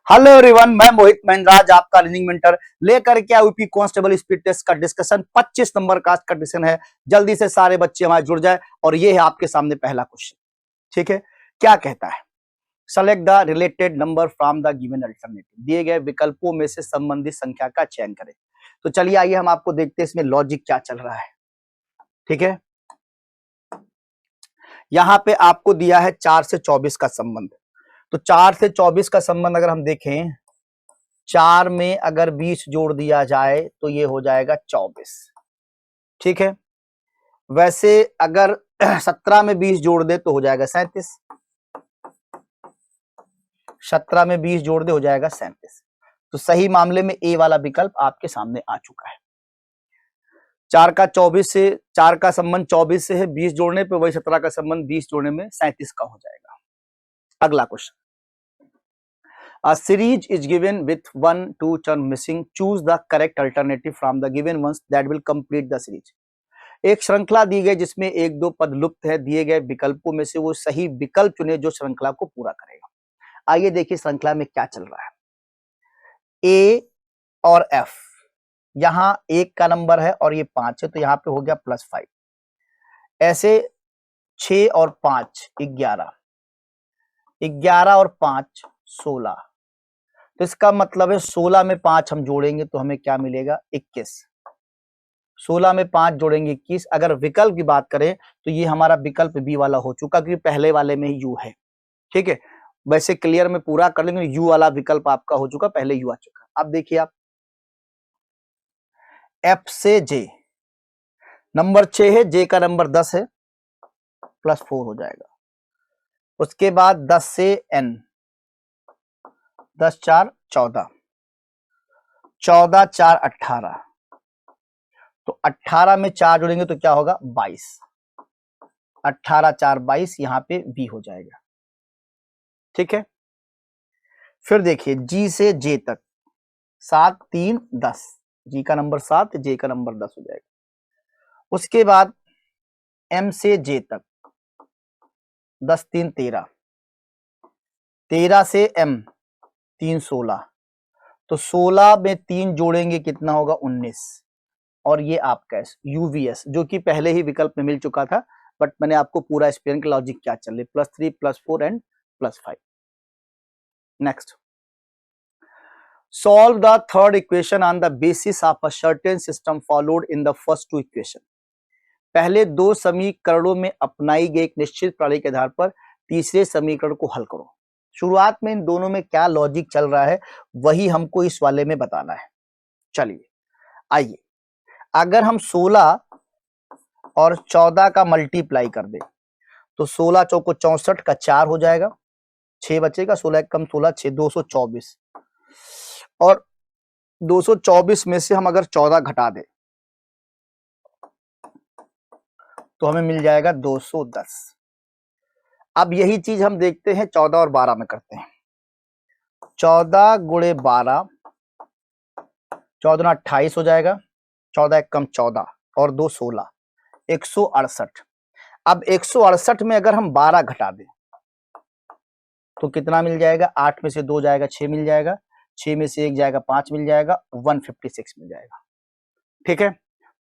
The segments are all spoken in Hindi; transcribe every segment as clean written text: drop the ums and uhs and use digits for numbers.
हेलो एवरीवन, मैं मोहित महिंद्राज आपका लर्निंग मेंटर लेकर के यूपी कांस्टेबल स्पीड टेस्ट का डिस्कशन 25 नंबर का डिस्कशन है। जल्दी से सारे बच्चे हमारे जुड़ जाए और ये है आपके सामने पहला क्वेश्चन। ठीक है, क्या कहता है? Select the related number from the given alternative. दिए गए विकल्पों में से संबंधित संख्या का चयन करें। तो चलिए आइए हम आपको देखते हैं इसमें लॉजिक क्या चल रहा है। ठीक है, यहां पे आपको दिया है 4 से 24 का संबंध। तो 4 से 24 का संबंध अगर हम देखें, 4 में अगर 20 जोड़ दिया जाए तो ये हो जाएगा 24। ठीक है, वैसे अगर 17 में 20 जोड़ दे तो हो जाएगा 37। 17 में 20 जोड़ दे हो जाएगा 37। तो सही मामले में ए वाला विकल्प आपके सामने आ चुका है। 4 का 24 से, 4 का संबंध 24 से है, 20 जोड़ने पे वही 17 का संबंध 20 जोड़ने में 37 का हो जाएगा। अगला question, A series is given with 1, 2 term missing. Choose the correct alternative from the given ones that will complete the series. एक श्रृंखला दी गई जिसमें एक दो पद लुप्त है, दिए गए विकल्पों में से वो सही विकल्प चुने जो श्रृंखला को पूरा करेगा। आइए देखिए श्रृंखला में क्या चल रहा है। ए और एफ, यहां 1 का नंबर है और ये 5 है, तो यहां पे हो गया +5। ऐसे 6 और 5 11, 11 और 5 16। तो इसका मतलब है 16 में 5 हम जोड़ेंगे तो हमें क्या मिलेगा? 21। 16 में 5 जोड़ेंगे 21। अगर विकल्प की बात करें तो ये हमारा विकल्प बी वाला हो चुका, क्योंकि पहले वाले में ही यू है। ठीक है, वैसे क्लियर में पूरा कर लेंगे, यू वाला विकल्प आपका हो चुका, पहले यू आ चुका। अब देखिए आप, एफ से जे, नंबर 6 है, जे का नंबर 10 है, +4 हो जाएगा। उसके बाद 10 से एन, 10 4 14, 14 4 18। तो 18 में 4 जोड़ेंगे तो क्या होगा? 22। 18 4 22, यहां पे बी हो जाएगा। ठीक है, फिर देखिए जी से जे तक, 7 3 10, जी का नंबर 7, जे का नंबर 10 हो जाएगा। उसके बाद एम से जे तक, 10 3 13, 13 से एम 3 16। तो 16 में 3 जोड़ेंगे कितना होगा? 19। और ये आपका यूवीएस जो कि पहले ही विकल्प में मिल चुका था, बट मैंने आपको पूरा एक्सप्लेन किया लॉजिक क्या चल रही, +3 +4 and +5। Next, solve the third equation on the basis of a certain system followed in the first two equation. पहले दो समीकरणों में अपनाई गई एक निश्चित प्रणाली के आधार पर तीसरे समीकरण को हल करो। शुरुआत में इन दोनों में क्या लॉजिक चल रहा है वही हमको इस वाले में बताना है। चलिए आइए, अगर हम 16 और 14 का मल्टीप्लाई कर दे तो 16 चौको 64 का 4 हो जाएगा, 6 बचेगा, 16 कम 16 6 224। और 224 में से हम अगर 14 घटा दें तो हमें मिल जाएगा 210। अब यही चीज हम देखते हैं 14 और 12 में करते हैं। 14 गुणे 12, 14 28 हो जाएगा, 14 एक कम 14 और 2 16, 168। अब 168 में अगर हम 12 घटा दें तो कितना मिल जाएगा? 8 में से 2 जाएगा 6 मिल जाएगा, 6 में से 1 जाएगा 5 मिल जाएगा, 156 मिल जाएगा। ठीक है,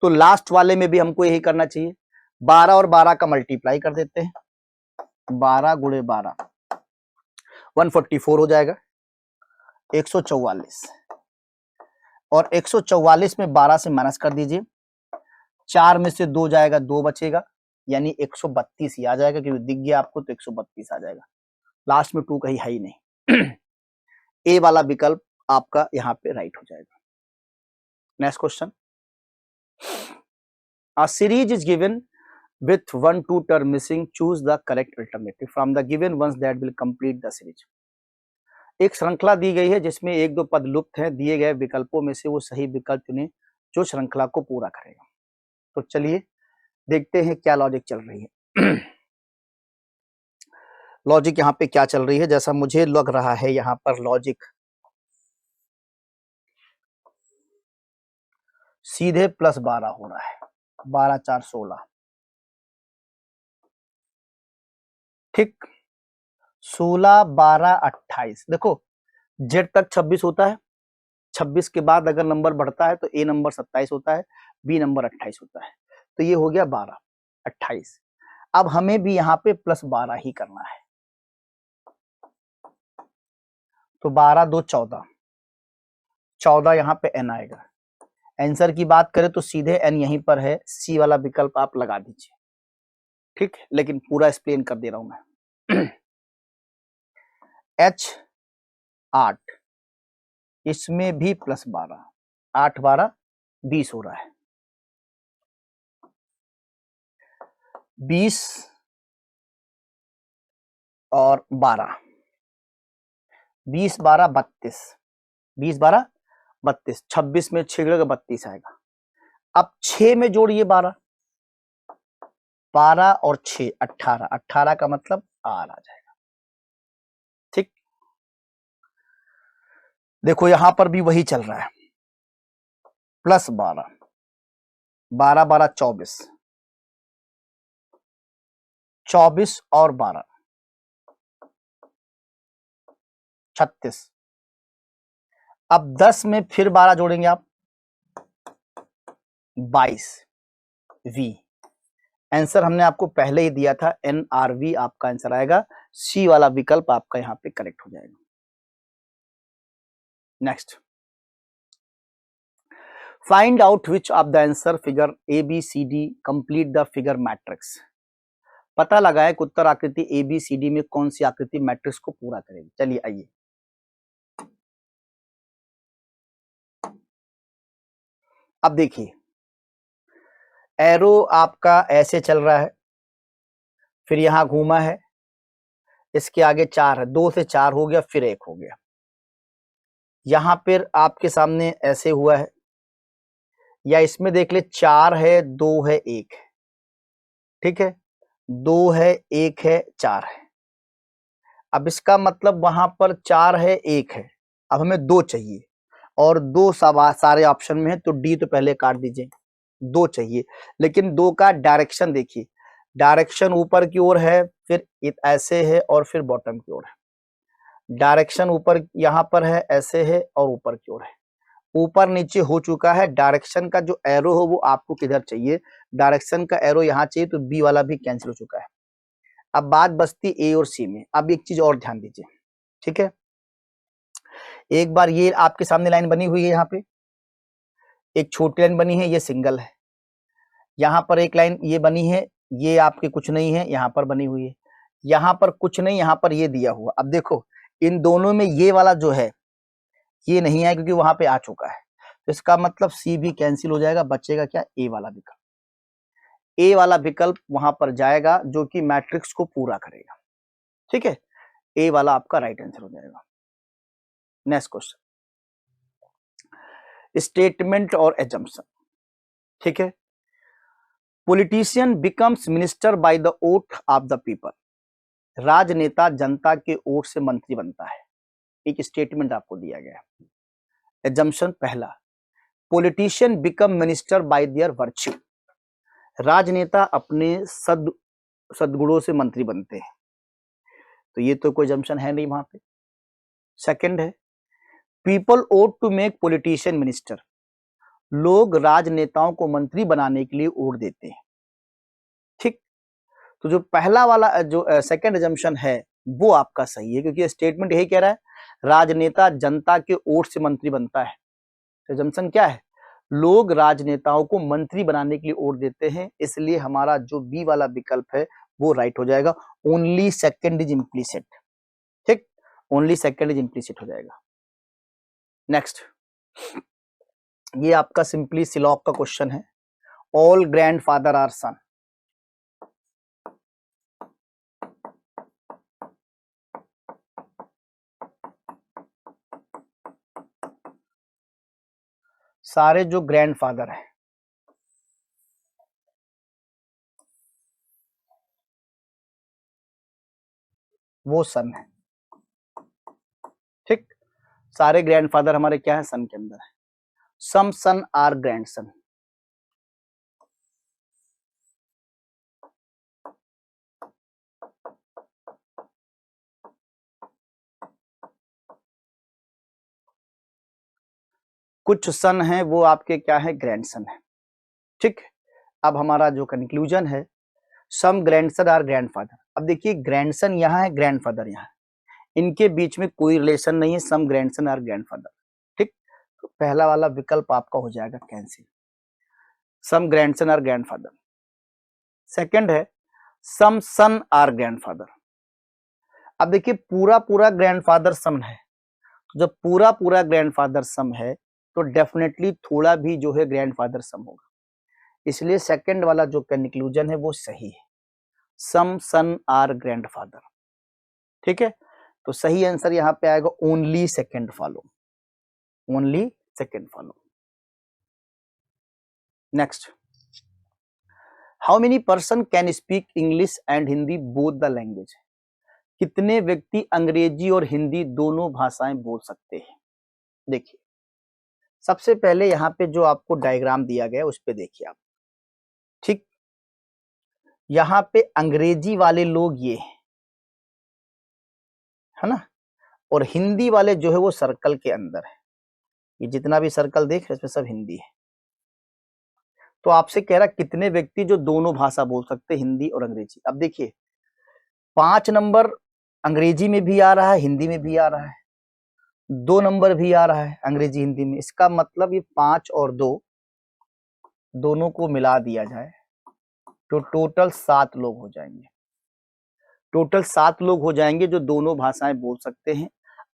तो लास्ट वाले में भी हमको यही करना चाहिए। 12 और 12 का मल्टीप्लाई कर देते हैं, 12 गुणे 12 144 हो जाएगा, 144। और 144 में 12 से माइनस कर दीजिए, 4 में से 2 जाएगा 2 बचेगा, यानी 132 ही आ जाएगा, क्योंकि दिख गया आपको तो 132 आ जाएगा। लास्ट में 2 कहीं है ही नहीं। ए वाला विकल्प आपका यहाँ पे राइट हो जाएगा। Next question, a series is given with 1 2 term missing, choose the correct alternative from the given ones that will complete the series. एक श्रृंखला दी गई है जिसमें एक दो पद लुप्त हैं, दिए गए विकल्पों में से वो सही विकल्प चुने जो श्रृंखला को पूरा करेगा। तो चलिए देखते हैं क्या लॉजिक चल रही है। लॉजिक यहाँ पे क्या चल रही है, जैसा मुझे लग रहा है यहाँ पर लॉजिक सीधे +12 हो रहा है, 12 4 16। ठीक, 16 12 28। देखो जेड तक 26 होता है, 26 के बाद अगर नंबर बढ़ता है तो ए नंबर 27 होता है, बी नंबर 28 होता है, तो ये हो गया 12, 28। अब हमें भी यहाँ पे +12 ही करना है, तो 12 2 14, 14 यहाँ पे एन आएगा। आंसर की बात करें तो सीधे एन यहीं पर है, सी वाला विकल्प आप लगा दीजिए, ठीक है, लेकिन पूरा एक्सप्लेन कर दे रहा हूं मैं। H 8, इसमें भी +12, 8 12 20 हो रहा है, 20 और 12, 20 12 32, 20 12 32, 26 में 6 का 32 आएगा। अब 6 में जोड़िए 12, 12 और 6 18, 18 का मतलब आर आ जाएगा, ठीक। देखो यहां पर भी वही चल रहा है, +12, 12 12 24, 24 और 12 36। अब 10 में फिर 12 जोड़ेंगे आप, 22 वी। आंसर हमने आपको पहले ही दिया था, NRV आपका आंसर आएगा, सी वाला विकल्प आपका यहां पे करेक्ट हो जाएगा। Next, find out which of the answer figure ABCD complete the figure matrix. पता लगाए कि उत्तर आकृति ABCD में कौन सी आकृति मैट्रिक्स को पूरा करेगी। चलिए आइए, अब देखिए एरो आपका ऐसे चल रहा है, फिर यहां घूमा है, इसके आगे 4 है, 2 से 4 हो गया, फिर 1 हो गया, यहां पर आपके सामने ऐसे हुआ है, या इसमें देख ले 4 है, 2 है, 1 है, ठीक है, 2 है, 1 है, 4 है। अब इसका मतलब वहां पर 4 है, 1 है, अब हमें 2 चाहिए, और 2 सारे ऑप्शन में है, तो डी तो पहले काट दीजिए, 2 चाहिए, लेकिन 2 का डायरेक्शन देखिए, डायरेक्शन ऊपर की ओर है, फिर ऐसे है, और फिर बॉटम की ओर है, डायरेक्शन ऊपर यहां पर है, ऐसे है, और ऊपर की ओर है, ऊपर नीचे हो चुका है, डायरेक्शन का जो एरो हो वो आपको किधर चाहिए, डायरेक्शन का एरो यहाँ चाहिए, तो बी वाला भी कैंसिल हो चुका है। अब बात बचती ए और सी में। अब एक चीज और ध्यान दीजिए, ठीक है, एक बार ये आपके सामने लाइन बनी हुई है, यहाँ पे एक छोटी लाइन बनी है, ये सिंगल है, यहाँ पर एक लाइन ये बनी है, ये आपके कुछ नहीं है, यहाँ पर बनी हुई है, यहाँ पर कुछ नहीं, यहाँ पर ये दिया हुआ। अब देखो इन दोनों में ये वाला जो है ये नहीं है, क्योंकि वहां पे आ चुका है, तो इसका मतलब सी भी कैंसिल हो जाएगा, बचेगा क्या, ए वाला विकल्प। ए वाला विकल्प वहां पर जाएगा जो कि मैट्रिक्स को पूरा करेगा, ठीक है, ए वाला आपका राइट आंसर हो जाएगा। नेक्स्ट क्वेश्चन, स्टेटमेंट और एजम्पशन, ठीक है, politician becomes minister by the vote of the people, राजनेता जनता के वोट से मंत्री बनता है, एक स्टेटमेंट आपको दिया गया है। एजम्पशन पहला, politician become minister bye there virtue, राजनेता अपने सद्गुणों से मंत्री बनते हैं, तो ये तो कोई एजम्पशन है नहीं वहां पे। सेकंड है, people vote to make politician minister, लोग राजनेताओं को मंत्री बनाने के लिए वोट देते हैं, ठीक। तो जो पहला वाला जो सेकंड एजम्पशन है वो आपका सही है, क्योंकि स्टेटमेंट यही कह रहा है राजनेता जनता के वोट से मंत्री बनता है, तो एजम्पशन क्या है, लोग राजनेताओं को मंत्री बनाने के लिए वोट देते हैं, इसलिए हमारा जो बी वाला विकल्प है वो राइट हो जाएगा। ओनली सेकंड इज इम्प्लीसिट, ठीक, ओनली सेकंड इज इम्प्लीसिट हो जाएगा। नेक्स्ट, ये आपका सिंपली सिलॉक का क्वेश्चन है, ऑल ग्रैंडफादर आर सन, सारे जो ग्रैंडफादर हैं वो सन है, ठीक, सारे ग्रैंडफादर हमारे क्या है, सन के अंदर है, सम सन आर ग्रैंडसन, कुछ सन है वो आपके क्या है, ग्रैंडसन है। ठीक, अब हमारा जो कंक्लूजन है, सम ग्रैंडसन आर ग्रैंडफादर। अब देखिए ग्रैंडसन यहाँ है, ग्रैंडफादर यहाँ है, इनके बीच में कोई रिलेशन नहीं है, सम ग्रैंडसन आर ग्रैंडफादर। ठीक, तो पहला वाला विकल्प आपका हो जाएगा cancel, some grandson are grandfather. Second है सम सन आर ग्रैंडफादर। अब देखिए पूरा पूरा ग्रैंडफादर सम है, तो जब पूरा पूरा ग्रैंडफादर सम है तो डेफिनेटली थोड़ा भी जो है ग्रैंडफादर सम होगा, इसलिए सेकंड वाला जो कंक्लूजन है वो सही है, सम सन आर ग्रैंडफादर। ठीक है, तो सही आंसर यहाँ पे आएगा only second follow, only second follow. Next, how many person can speak English and Hindi both the language. कितने व्यक्ति अंग्रेजी और हिंदी दोनों भाषाएं बोल सकते हैं। देखिए सबसे पहले यहाँ पे जो आपको डायग्राम दिया गया उस पे देखिए आप। ठीक, यहाँ पे अंग्रेजी वाले लोग ये है ना, और हिंदी वाले जो है वो सर्कल के अंदर है, ये जितना भी सर्कल देख रहे हैं इसमें सब हिंदी है। तो आपसे कह रहा कितने व्यक्ति जो दोनों भाषा बोल सकते हैं, हिंदी और अंग्रेजी। अब देखिए 5 नंबर अंग्रेजी में भी आ रहा है, हिंदी में भी आ रहा है, 2 नंबर भी आ रहा है अंग्रेजी हिंदी में। इसका मतलब ये 5 और 2 दोनों को मिला दिया जाए तो टोटल 7 लोग हो जाएंगे, टोटल 7 लोग हो जाएंगे जो दोनों भाषाएं बोल सकते हैं,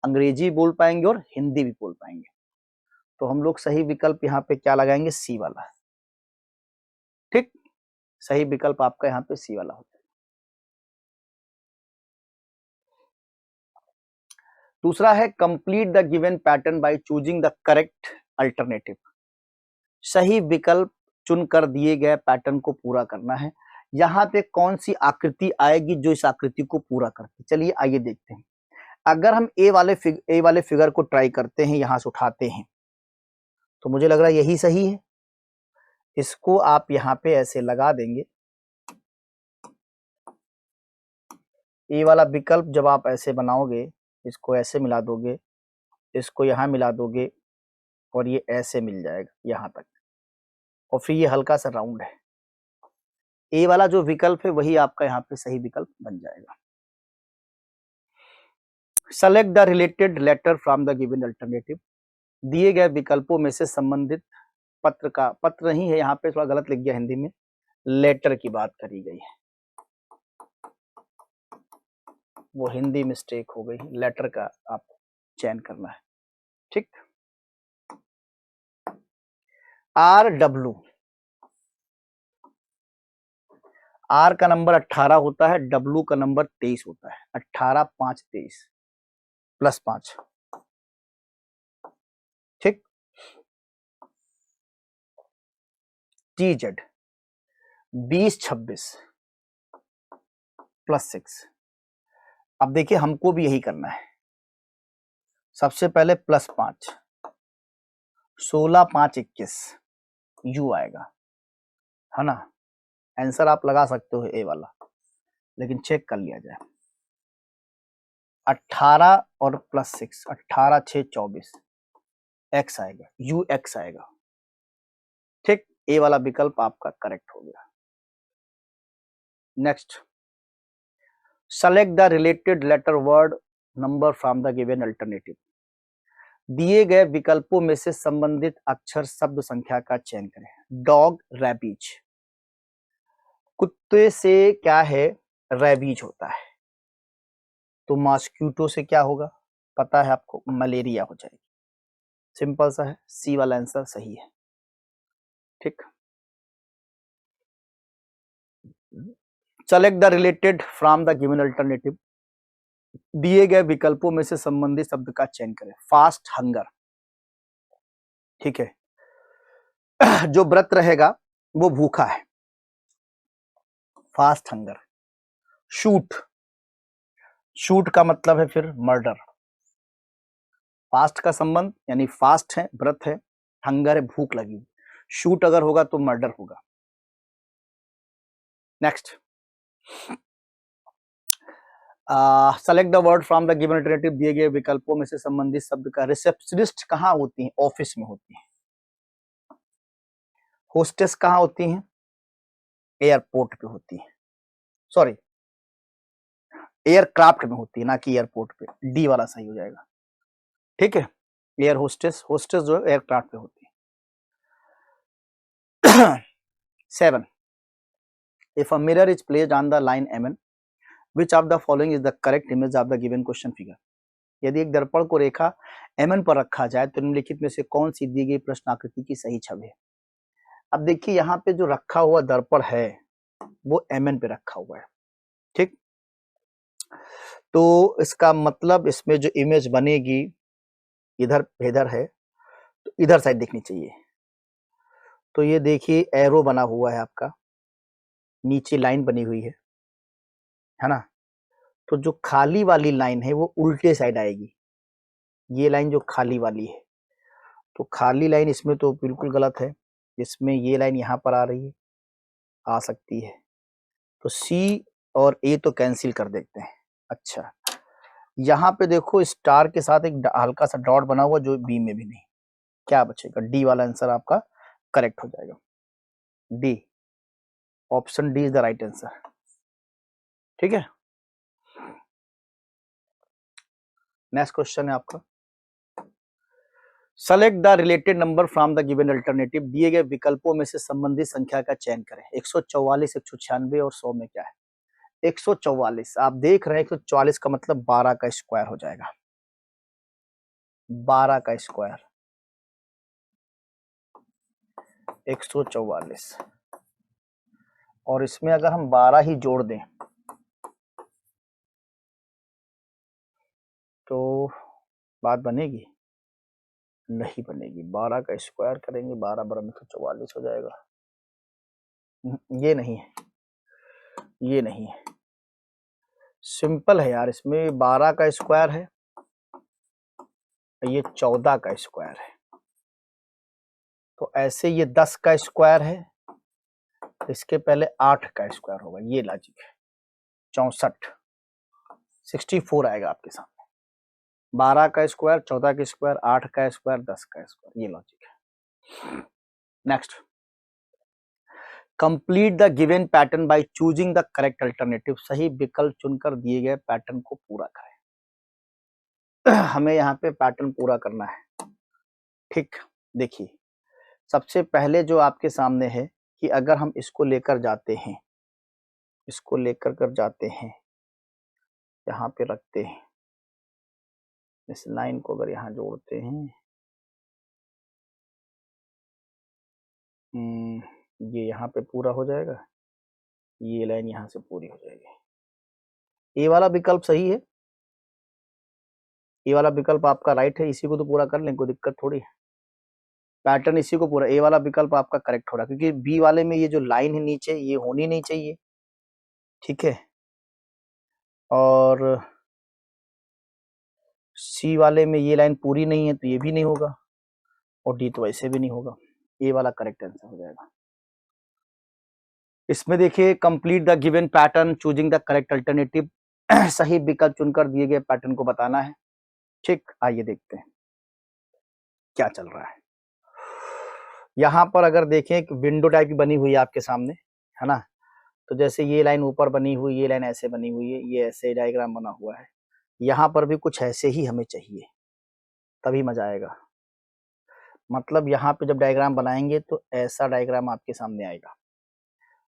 अंग्रेजी बोल पाएंगे और हिंदी भी बोल पाएंगे। तो हम लोग सही विकल्प यहाँ पे क्या लगाएंगे, सी वाला। ठीक, सही विकल्प आपका यहाँ पे सी वाला होता है। दूसरा है complete the given pattern by choosing the correct alternative. सही विकल्प चुनकर दिए गए पैटर्न को पूरा करना है। यहाँ पे कौन सी आकृति आएगी जो इस आकृति को पूरा करती, चलिए आइए देखते हैं। अगर हम ए वाले फिगर को ट्राई करते हैं, यहां से उठाते हैं, तो मुझे लग रहा है यही सही है। इसको आप यहाँ पे ऐसे लगा देंगे, ए वाला विकल्प जब आप ऐसे बनाओगे, इसको ऐसे मिला दोगे, इसको यहाँ मिला दोगे और ये ऐसे मिल जाएगा यहाँ तक, और फिर ये हल्का सा राउंड है। ए वाला जो विकल्प है वही आपका यहाँ पे सही विकल्प बन जाएगा। Select the related letter from the given alternative. दिए गए विकल्पों में से संबंधित पत्र नहीं है, यहाँ पे थोड़ा गलत लिख गया हिंदी में, लेटर की बात करी गई है, वो हिंदी मिस्टेक हो गई, लेटर का आप चयन करना है। ठीक, RW, R का नंबर 18 होता है, W का नंबर 23 होता है, 18 5 23 +5। ठीक, TZ 20 26 +6। अब देखिए हमको भी यही करना है। सबसे पहले +5, 16 5 21 U आएगा, है ना। आंसर आप लगा सकते हो ए वाला, लेकिन चेक कर लिया जाए। 18 और +6, 18 6 24 X आएगा, UX आएगा। ठीक, ए वाला विकल्प आपका करेक्ट हो गया। Next, select the related letter word number from the given alternative. दिए गए विकल्पों में से संबंधित अक्षर शब्द संख्या का चयन करें। डॉग रैबीज, कुत्ते से क्या है, रैबीज होता है, तो मॉस्क्यूटो से क्या होगा पता है आपको, मलेरिया हो जाएगी। सिंपल सा है, सी वाला आंसर सही है। ठीक, select the related from the given alternative. दिए गए विकल्पों में से संबंधित शब्द का चयन करें। फास्ट हंगर, ठीक है, जो व्रत रहेगा वो भूखा है, फास्ट हंगर। शूट, शूट का मतलब है फिर मर्डर। फास्ट का संबंध यानी फास्ट है, व्रत है, हंगर है, भूख लगी, शूट अगर होगा तो मर्डर होगा। Next, select the word from the given alternative, दिए गए विकल्पों में से संबंधित शब्द का। रिसेप्शनिस्ट कहाँ होती है? ऑफिस में होती है। होस्टेस कहाँ होती है? एयरपोर्ट पे होती है, सॉरी एयरक्राफ्ट में होती है, ना कि एयरपोर्ट पे। डी वाला सही हो जाएगा, ठीक है। एयर होस्टेस, होस्टेस जो है एयरक्राफ्ट पे होती है। 7. If a mirror is placed on the line MN, which of the following is the correct image of the given question figure? यदि एक दर्पण को रेखा MN पर रखा जाए तो निम्नलिखित में से कौन सी दी गई प्रश्न आकृति की सही छवि है? अब देखिए यहाँ पे जो रखा हुआ दर्पण है वो MN पे रखा हुआ है, ठीक। तो इसका मतलब इसमें जो इमेज बनेगी इधर है, तो इधर साइड देखनी चाहिए। तो ये देखिए एरो बना हुआ है आपका, नीचे लाइन बनी हुई है ना। तो जो खाली वाली लाइन है वो उल्टे साइड आएगी, ये लाइन जो खाली वाली है। तो खाली लाइन इसमें तो बिल्कुल गलत है, इसमें ये लाइन यहाँ पर आ रही है, आ सकती है। तो सी और ए तो कैंसिल कर देते हैं। अच्छा, यहाँ पे देखो स्टार के साथ एक हल्का सा डॉट बना हुआ जो बी में भी नहीं, क्या बचेगा? डी वाला आंसर आपका करेक्ट हो जाएगा। D, option D is the right answer, ठीक है। नेक्स्ट क्वेश्चन है आपका, select the related number from the given alternative, दिए गए विकल्पों में से संबंधित संख्या का चयन करें। 144, 196 और 100 में क्या है? 144, आप देख रहे हैं 144 का मतलब 12 का स्क्वायर हो जाएगा, 12 का स्क्वायर 144। और इसमें अगर हम 12 ही जोड़ दें तो बात बनेगी? नहीं बनेगी। 12 का स्क्वायर करेंगे, 12 बराबर 144 हो जाएगा। ये नहीं है, ये नहीं है, सिंपल है यार। इसमें 12 का स्क्वायर है, ये 14 का स्क्वायर है, तो ऐसे ये 10 का स्क्वायर है, इसके पहले 8 का स्क्वायर होगा, ये लॉजिक है। 64, 64 आएगा आपके सामने। 12 का स्क्वायर, 14 का स्क्वायर, 8 का स्क्वायर, 10 का स्क्वायर, ये लॉजिक है। Next, complete the given pattern by choosing the correct alternative, सही विकल्प चुनकर दिए गए पैटर्न को पूरा करें। हमें यहाँ पे पैटर्न पूरा करना है, ठीक। देखिए सबसे पहले जो आपके सामने है कि अगर हम इसको लेकर जाते हैं, इसको लेकर कर जाते हैं, यहाँ पे रखते हैं, इस लाइन को अगर यहाँ जोड़ते हैं, ये यहाँ पे पूरा हो जाएगा, ये लाइन यहाँ से पूरी हो जाएगी। ए वाला विकल्प सही है, ए वाला विकल्प आपका राइट है, इसी को तो पूरा कर लें, कोई दिक्कत थोड़ी है। पैटर्न इसी को पूरा, ए वाला विकल्प आपका करेक्ट हो रहा है, क्योंकि बी वाले में ये जो लाइन है नीचे ये होनी नहीं चाहिए, ठीक है। और सी वाले में ये लाइन पूरी नहीं है तो ये भी नहीं होगा, और डी तो वैसे भी नहीं होगा। ए वाला करेक्ट आंसर हो जाएगा। इसमें देखिए complete the given pattern choosing the correct alternative, सही विकल्प चुनकर दिए गए पैटर्न को बताना है, ठीक। आइए देखते हैं क्या चल रहा है। यहाँ पर अगर देखें एक विंडो टाइप की बनी हुई है आपके सामने, है ना। तो जैसे ये लाइन ऊपर बनी हुई, ये लाइन ऐसे बनी हुई है, ये ऐसे डायग्राम बना हुआ है, यहाँ पर भी कुछ ऐसे ही हमें चाहिए, तभी मजा आएगा। मतलब यहाँ पे जब डायग्राम बनाएंगे तो ऐसा डायग्राम आपके सामने आएगा।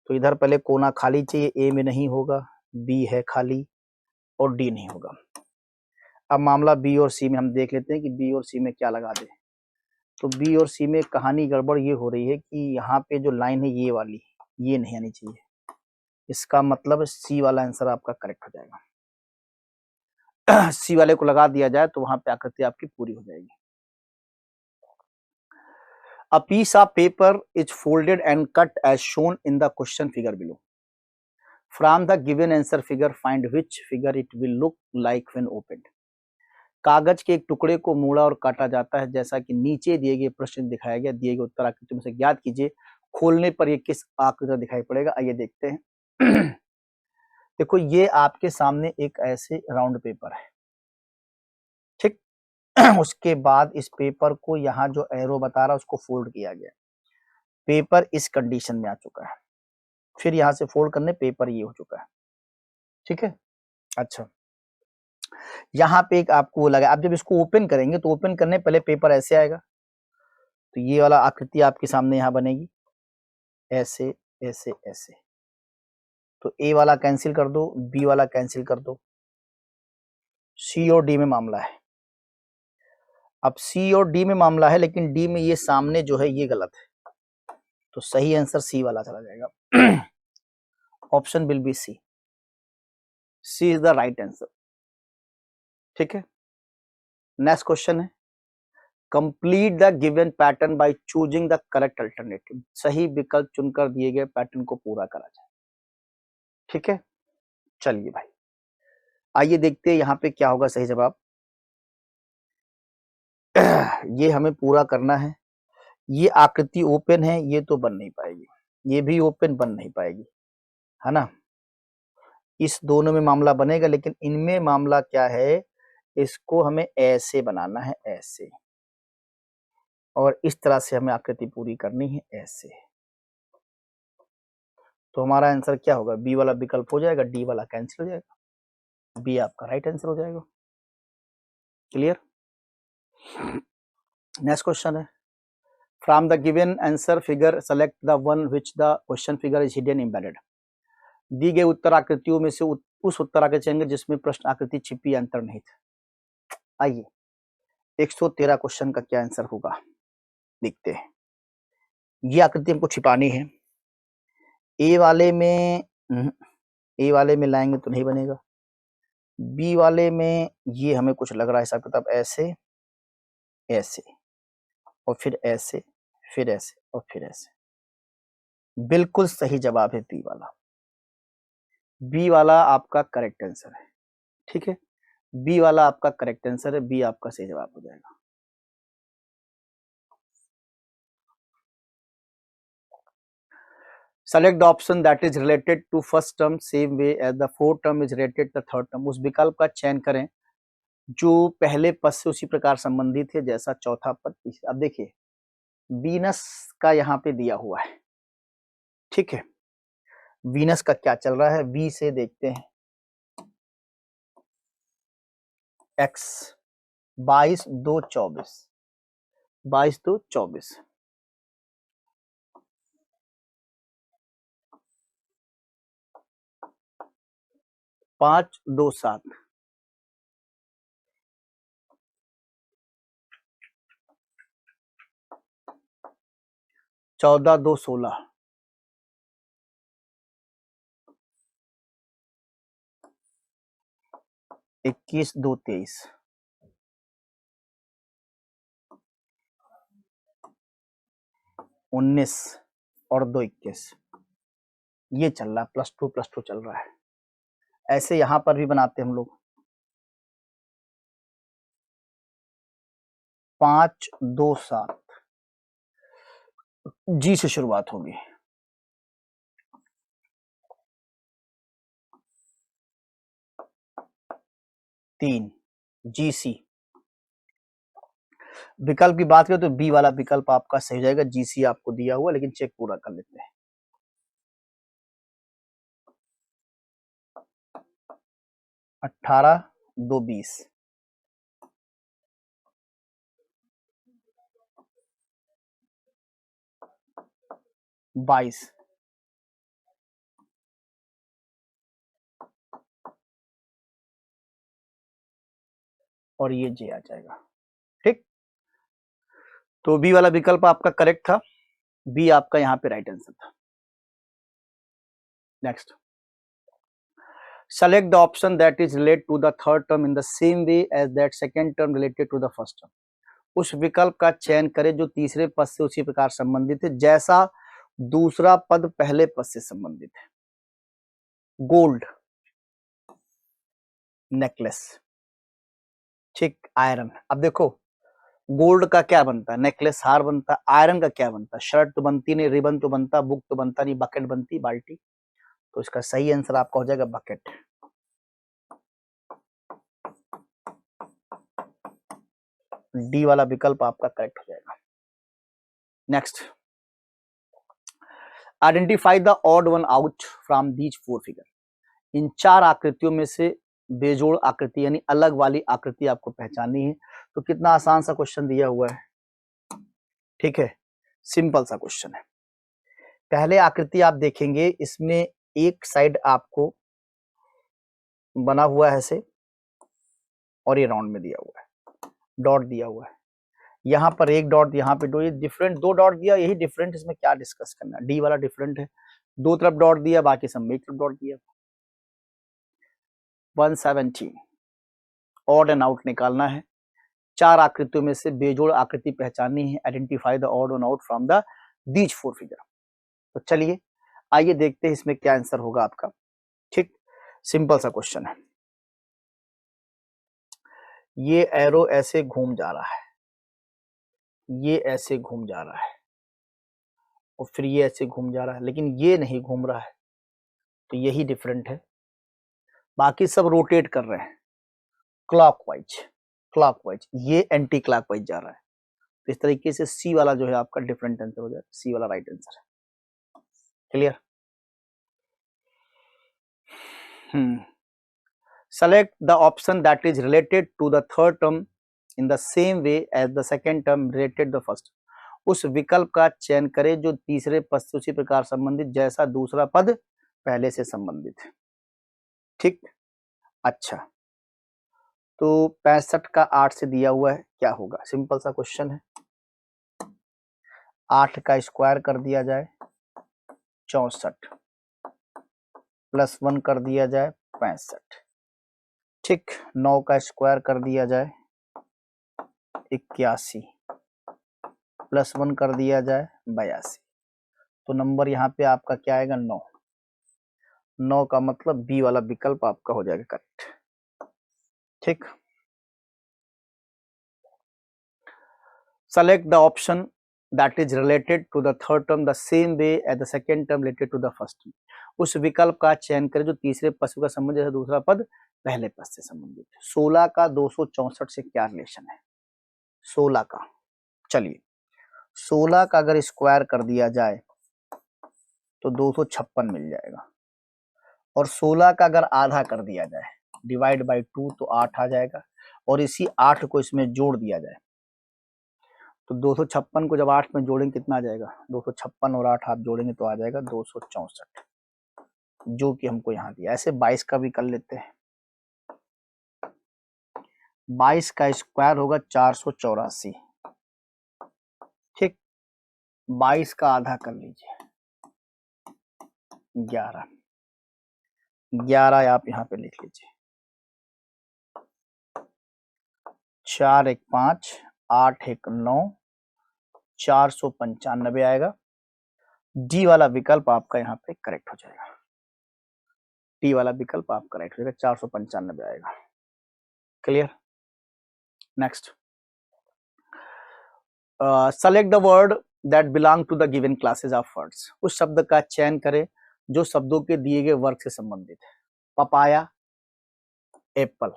तो इधर पहले कोना खाली चाहिए, ए में नहीं होगा, बी है खाली, और डी नहीं होगा। अब मामला बी और सी में हम देख लेते हैं कि बी और सी में क्या लगा दें। तो बी और सी में कहानी गड़बड़ ये हो रही है कि यहाँ पे जो लाइन है ये वाली, ये नहीं आनी चाहिए, इसका मतलब सी वाला आंसर आपका करेक्ट हो जाएगा। सी वाले को लगा दिया जाए तो वहां पे आकृति आपकी पूरी हो जाएगी। A piece of paper is folded and cut as shown in the question figure below. From the given answer figure, find which figure it will look like when opened. कागज के एक टुकड़े को मोड़ा और काटा जाता है जैसा कि नीचे दिए गए प्रश्न दिखाया गया, दिए गए उत्तर आकृति में से ज्ञात कीजिए खोलने पर ये किस आकृति दिखाई पड़ेगा। आइए देखते हैं। देखो ये आपके सामने एक ऐसे राउंड पेपर है, ठीक। उसके बाद इस पेपर को यहाँ जो एरो बता रहा है उसको फोल्ड किया गया, पेपर इस कंडीशन में आ चुका है, फिर यहाँ से फोल्ड करने पेपर ये हो चुका है, ठीक है। अच्छा, यहाँ पे एक आपको वो लगा, आप जब इसको ओपन करेंगे तो ओपन करने पहले पेपर ऐसे आएगा, तो ये वाला आकृति आपके सामने यहाँ बनेगी, ऐसे ऐसे ऐसे। तो ए वाला कैंसिल कर दो, बी वाला कैंसिल कर दो, सी और डी में मामला है। अब सी और डी में मामला है, लेकिन डी में ये सामने जो है ये गलत है, तो सही आंसर सी वाला चला जाएगा। Option will be C, C is the right answer, ठीक है। नेक्स्ट क्वेश्चन है, complete the given pattern by choosing the correct alternative. सही विकल्प चुनकर दिए गए पैटर्न को पूरा करा जाए, ठीक है। चलिए भाई, आइए देखते हैं यहाँ पे क्या होगा सही जवाब। ये हमें पूरा करना है, ये आकृति ओपन है, ये तो बन नहीं पाएगी, ये भी ओपन बन नहीं पाएगी, है ना। इस दोनों में मामला बनेगा, लेकिन इनमें मामला क्या है, इसको हमें ऐसे बनाना है, ऐसे, और इस तरह से हमें आकृति पूरी करनी है, ऐसे। तो हमारा आंसर क्या होगा, बी वाला विकल्प हो जाएगा, डी वाला कैंसिल हो जाएगा, बी आपका राइट आंसर हो जाएगा। क्लियर। नेक्स्ट क्वेश्चन है, from the given answer figure select the one which the question figure is hidden embedded. दी गई उत्तर आकृतियों में से उस उत्तर आकृति चुनेंगे जिसमें प्रश्न आकृति छिपी अंतर्निहित। आइए 113 क्वेश्चन का क्या आंसर होगा देखते हैं। ये आकृति हमको छिपानी है, ए वाले में लाएंगे तो नहीं बनेगा, बी वाले में ये हमें कुछ लग रहा है हिसाब किताब, ऐसे ऐसे और फिर ऐसे, फिर ऐसे और फिर ऐसे। बिल्कुल सही जवाब है बी वाला, बी वाला आपका करेक्ट आंसर है, ठीक है। बी वाला आपका करेक्ट आंसर है, बी आपका सही जवाब हो जाएगा। Select the option that is related to first term same way as the fourth term is related the third term. उस विकल्प का चयन करें जो पहले पद से उसी प्रकार संबंधित है जैसा चौथा पद। अब देखिए वीनस का यहाँ पे दिया हुआ है, ठीक है। वीनस का क्या चल रहा है, वी से देखते हैं, एक्स 22 2 24, 22 2 24, 5 2 7, 14 2 16, 21 2 23, 19 और 2 21। ये चल रहा है, +2 चल रहा है। ऐसे यहां पर भी बनाते हम लोग, 5 2 7, जी से शुरुआत होगी, तीन जी सी। विकल्प की बात करें तो बी वाला विकल्प आपका सही हो जाएगा, जी सी आपको दिया हुआ, लेकिन चेक पूरा कर लेते हैं। 18 2 20, 22, और ये जे आ जाएगा, ठीक। तो बी वाला विकल्प आपका करेक्ट था, बी आपका यहाँ पे राइट आंसर था। Next, select the option that is related to the third term in the same way as that second term related to the first term। उस विकल्प का चयन करें जो तीसरे पद से उसी प्रकार संबंधित है जैसा दूसरा पद पहले पद से संबंधित है। गोल्ड नेकलेस, ठीक, आयरन। अब देखो गोल्ड का क्या बनता है, नेकलेस हार बनता है, आयरन का क्या बनता है, शर्ट तो बनती नहीं, रिबन तो बनता, बुक तो बनता नहीं, बकेट बनती, बाल्टी। तो इसका सही आंसर आपका हो जाएगा बकेट। डी वाला विकल्प आपका करेक्ट हो जाएगा। Next, identify the odd one out from these four figure. इन चार आकृतियों में से बेजोड़ आकृति यानी अलग वाली आकृति आपको पहचाननी है। तो कितना आसान सा क्वेश्चन दिया हुआ है, ठीक है, सिंपल सा क्वेश्चन है। पहले आकृति आप देखेंगे, इसमें एक साइड आपको बना हुआ है ऐसे और ये राउंड में दिया हुआ है, डॉट दिया हुआ है, यहाँ पर एक डॉट, यहाँ पे दो, ये डिफरेंट दो डॉट दिया, यही डिफरेंट, इसमें क्या डिस्कस करना है। डी वाला डिफरेंट है, दो तरफ डॉट दिया, बाकी सब में एक तरफ डॉट दिया। 117 ऑड एंड आउट निकालना है। चार आकृतियों में से बेजोड़ आकृति पहचाननी है। Identify the odd and out from the these four figure. तो चलिए आइए देखते हैं इसमें क्या आंसर होगा आपका। ठीक, सिंपल सा क्वेश्चन है। ये एरो ऐसे घूम जा रहा है, ये ऐसे घूम जा रहा है और फिर ये ऐसे घूम जा रहा है, लेकिन ये नहीं घूम रहा है, तो यही डिफरेंट है। बाकी सब रोटेट कर रहे हैं क्लॉकवाइज, क्लॉकवाइज, ये एंटी क्लॉकवाइज जा रहा है। तो इस तरीके से सी वाला जो है आपका डिफरेंट आंसर हो जाएगा, सी वाला राइट आंसर है। Clear? Select the option that is related to the third term in the same way as the second term related the first. उस विकल्प का चयन करें जो तीसरे पद से उसी प्रकार संबंधित जैसा दूसरा पद पहले से संबंधित है। ठीक, अच्छा, तो 65 का 8 से दिया हुआ है, क्या होगा? सिंपल सा क्वेश्चन है। 8 का स्क्वायर कर दिया जाए 64 प्लस 1 कर दिया जाए 65। ठीक, 9 का स्क्वायर कर दिया जाए 81 प्लस 1 कर दिया जाए 82। तो नंबर यहाँ पे आपका क्या आएगा? 9। 9 का मतलब बी वाला विकल्प आपका हो जाएगा करेक्ट। ठीक, select the option that is related to the third term the same way as the second term related to the first term. उस विकल्प का चयन करें जो तीसरे पद का संबंध जैसा दूसरा पद पहले पद से संबंधित है। 16 का 264 से क्या रिलेशन है? 16 का, चलिए 16 का अगर स्क्वायर कर दिया जाए तो 256 मिल जाएगा, और 16 का अगर आधा कर दिया जाए डिवाइड बाई 2 तो 8 आ जाएगा, और इसी 8 को इसमें जोड़ दिया जाए तो 256 को जब 8 में जोड़ेंगे कितना आ जाएगा? 256 और 8 आप जोड़ेंगे तो आ जाएगा 264, जो कि हमको यहाँ दिया। ऐसे 22 का भी कर लेते हैं। 22 का स्क्वायर होगा 484। ठीक, 22 का आधा कर लीजिए 11। 11 आप यहाँ पे लिख लीजिए। 4 1 5 8 1 9 495 आएगा। डी वाला विकल्प आपका यहाँ पे करेक्ट हो जाएगा। डी वाला विकल्प आप करेक्ट हो जाएगा, 495 आएगा। Clear? Next, select the word that belong to the given classes of words. उस शब्द का चयन करें जो शब्दों के दिए गए वर्ग से संबंधित है। Papaya, Apple,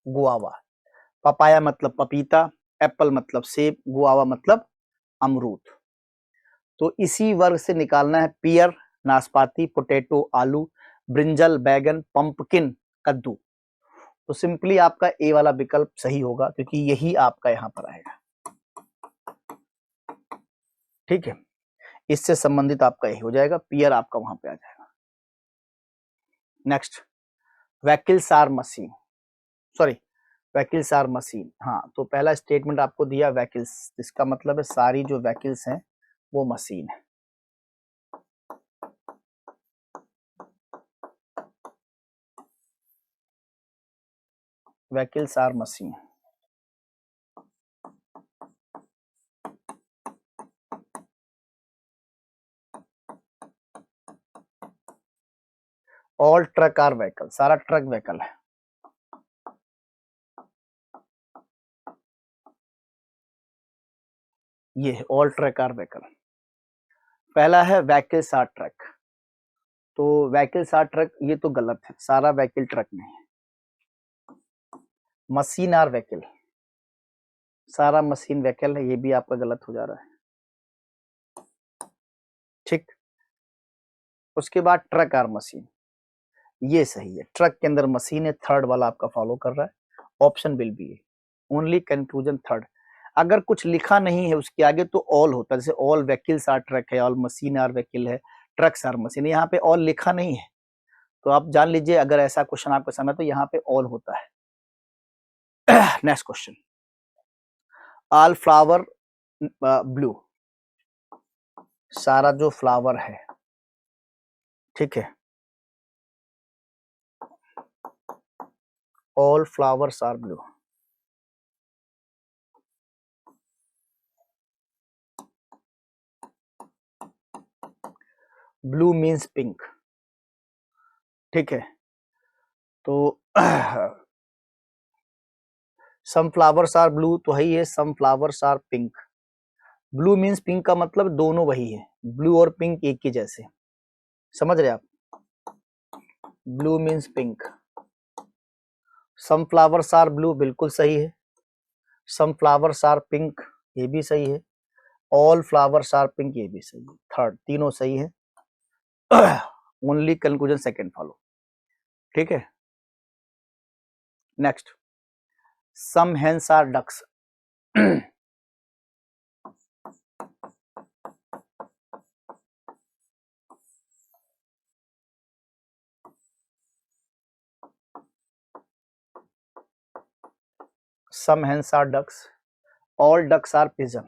guava. पपाया मतलब पपीता, एप्पल मतलब सेब, गुआवा मतलब अमरूद। तो इसी वर्ग से निकालना है पियर, नाशपाती, पोटैटो, आलू, ब्रिंजल, बैगन, पंपकिन, कद्दू। तो सिंपली आपका ए वाला विकल्प सही होगा क्योंकि यही आपका यहाँ पर आएगा। ठीक है, इससे संबंधित आपका यही हो जाएगा, पियर आपका वहां पे आ जाएगा। Next, vehicles are machine, sorry vehicles are machine. हाँ, तो पहला स्टेटमेंट आपको दिया व्हीकल्स, इसका मतलब है सारी जो व्हीकल्स हैं वो मशीन है। Vehicles are machine. All truck are vehicle, सारा ट्रक व्हीकल है। ये ऑल ट्रक आर व्हीकल। पहला है व्हीकल्स आर ट्रक, तो व्हीकल्स आर ट्रक, ये तो गलत है, सारा व्हीकल ट्रक नहीं है। मशीन आर व्हीकल, सारा मशीन व्हीकल है, ये भी आपका गलत हो जा रहा है। ठीक, उसके बाद ट्रक आर मशीन, ये सही है, ट्रक के अंदर मशीन है, थर्ड वाला आपका फॉलो कर रहा है, option will B only, conclusion third. अगर कुछ लिखा नहीं है उसके आगे तो ऑल होता है, जैसे ऑल व्हीकल्स आर ट्रक है, ऑल मशीन आर व्हीकल है, ट्रक्स आर मशीन, यहाँ पे ऑल लिखा नहीं है, तो आप जान लीजिए अगर ऐसा क्वेश्चन आपको समझ तो यहाँ पे ऑल होता है। Next question, all flower blue, सारा जो फ्लावर है, ठीक है, all flowers are blue. Blue means pink, ठीक है, तो सम फ्लावर्स आर ब्लू तो है ही है, some flowers are pink. Blue means pink का मतलब दोनों वही है, ब्लू और पिंक एक ही जैसे, समझ रहे आप, blue means pink. Some flowers are blue बिल्कुल सही है, सम फ्लावर्स आर पिंक ये भी सही है, ऑल फ्लावर्स आर पिंक ये भी सही है, थर्ड तीनों सही है। ओनली कंक्लूजन सेकंड फॉलो, ठीक है। Next, some hens are ducks, some hens are ducks, all ducks are pigeon।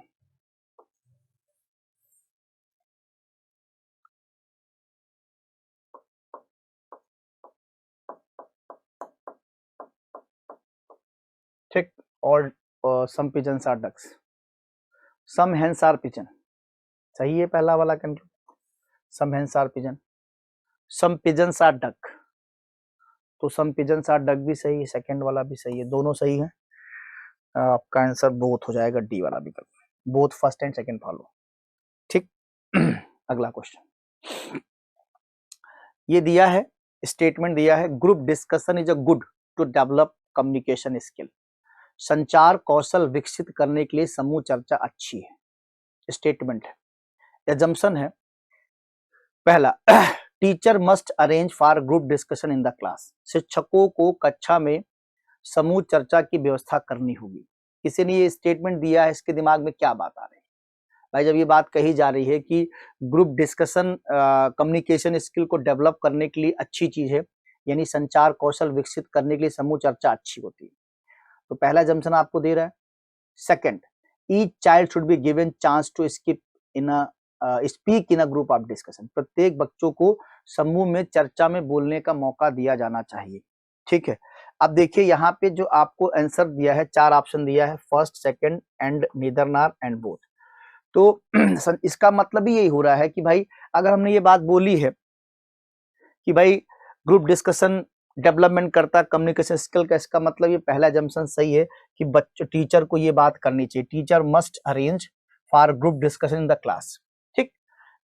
ठीक, all some pigeons are ducks, some hens are pigeon, सही है पहला वाला conclusion, some hens are pigeon, some pigeons are duck, तो some pigeons are duck भी सही है, सेकंड वाला भी सही है, दोनों सही है, आपका आंसर बोथ हो जाएगा, डी वाला विकल्प, both first and second follow, ठीक। अगला क्वेश्चन, ये दिया है, स्टेटमेंट दिया है, group discussion is a good to develop communication skill, संचार कौशल विकसित करने के लिए समूह चर्चा अच्छी है, स्टेटमेंट है, एजम्पशन है, पहला, teacher must arrange for group discussion in the class, शिक्षकों को कक्षा में समूह चर्चा की व्यवस्था करनी होगी। किसी ने ये स्टेटमेंट दिया है, इसके दिमाग में क्या बात आ रही है भाई, जब ये बात कही जा रही है कि ग्रुप डिस्कशन कम्युनिकेशन स्किल को डेवलप करने के लिए अच्छी चीज है, यानी संचार कौशल विकसित करने के लिए समूह चर्चा अच्छी होती है, तो पहला जम्पशन आपको दे रहा है। Second, each child should be given chance to speak in a group of discussion, प्रत्येक बच्चों को समूह में चर्चा में बोलने का मौका दिया जाना चाहिए, ठीक है। अब देखिए यहाँ पे जो आपको आंसर दिया है, चार ऑप्शन दिया है, first, second and, neither nor and both, तो इसका मतलब ही यही हो रहा है कि भाई अगर हमने ये बात बोली है कि भाई ग्रुप डिस्कशन डेवलपमेंट करता कम्युनिकेशन स्किल का, इसका मतलब ये पहला जम्पशन सही है कि बच्चों टीचर को ये बात करनी चाहिए, teacher must arrange for group discussion in the class, ठीक,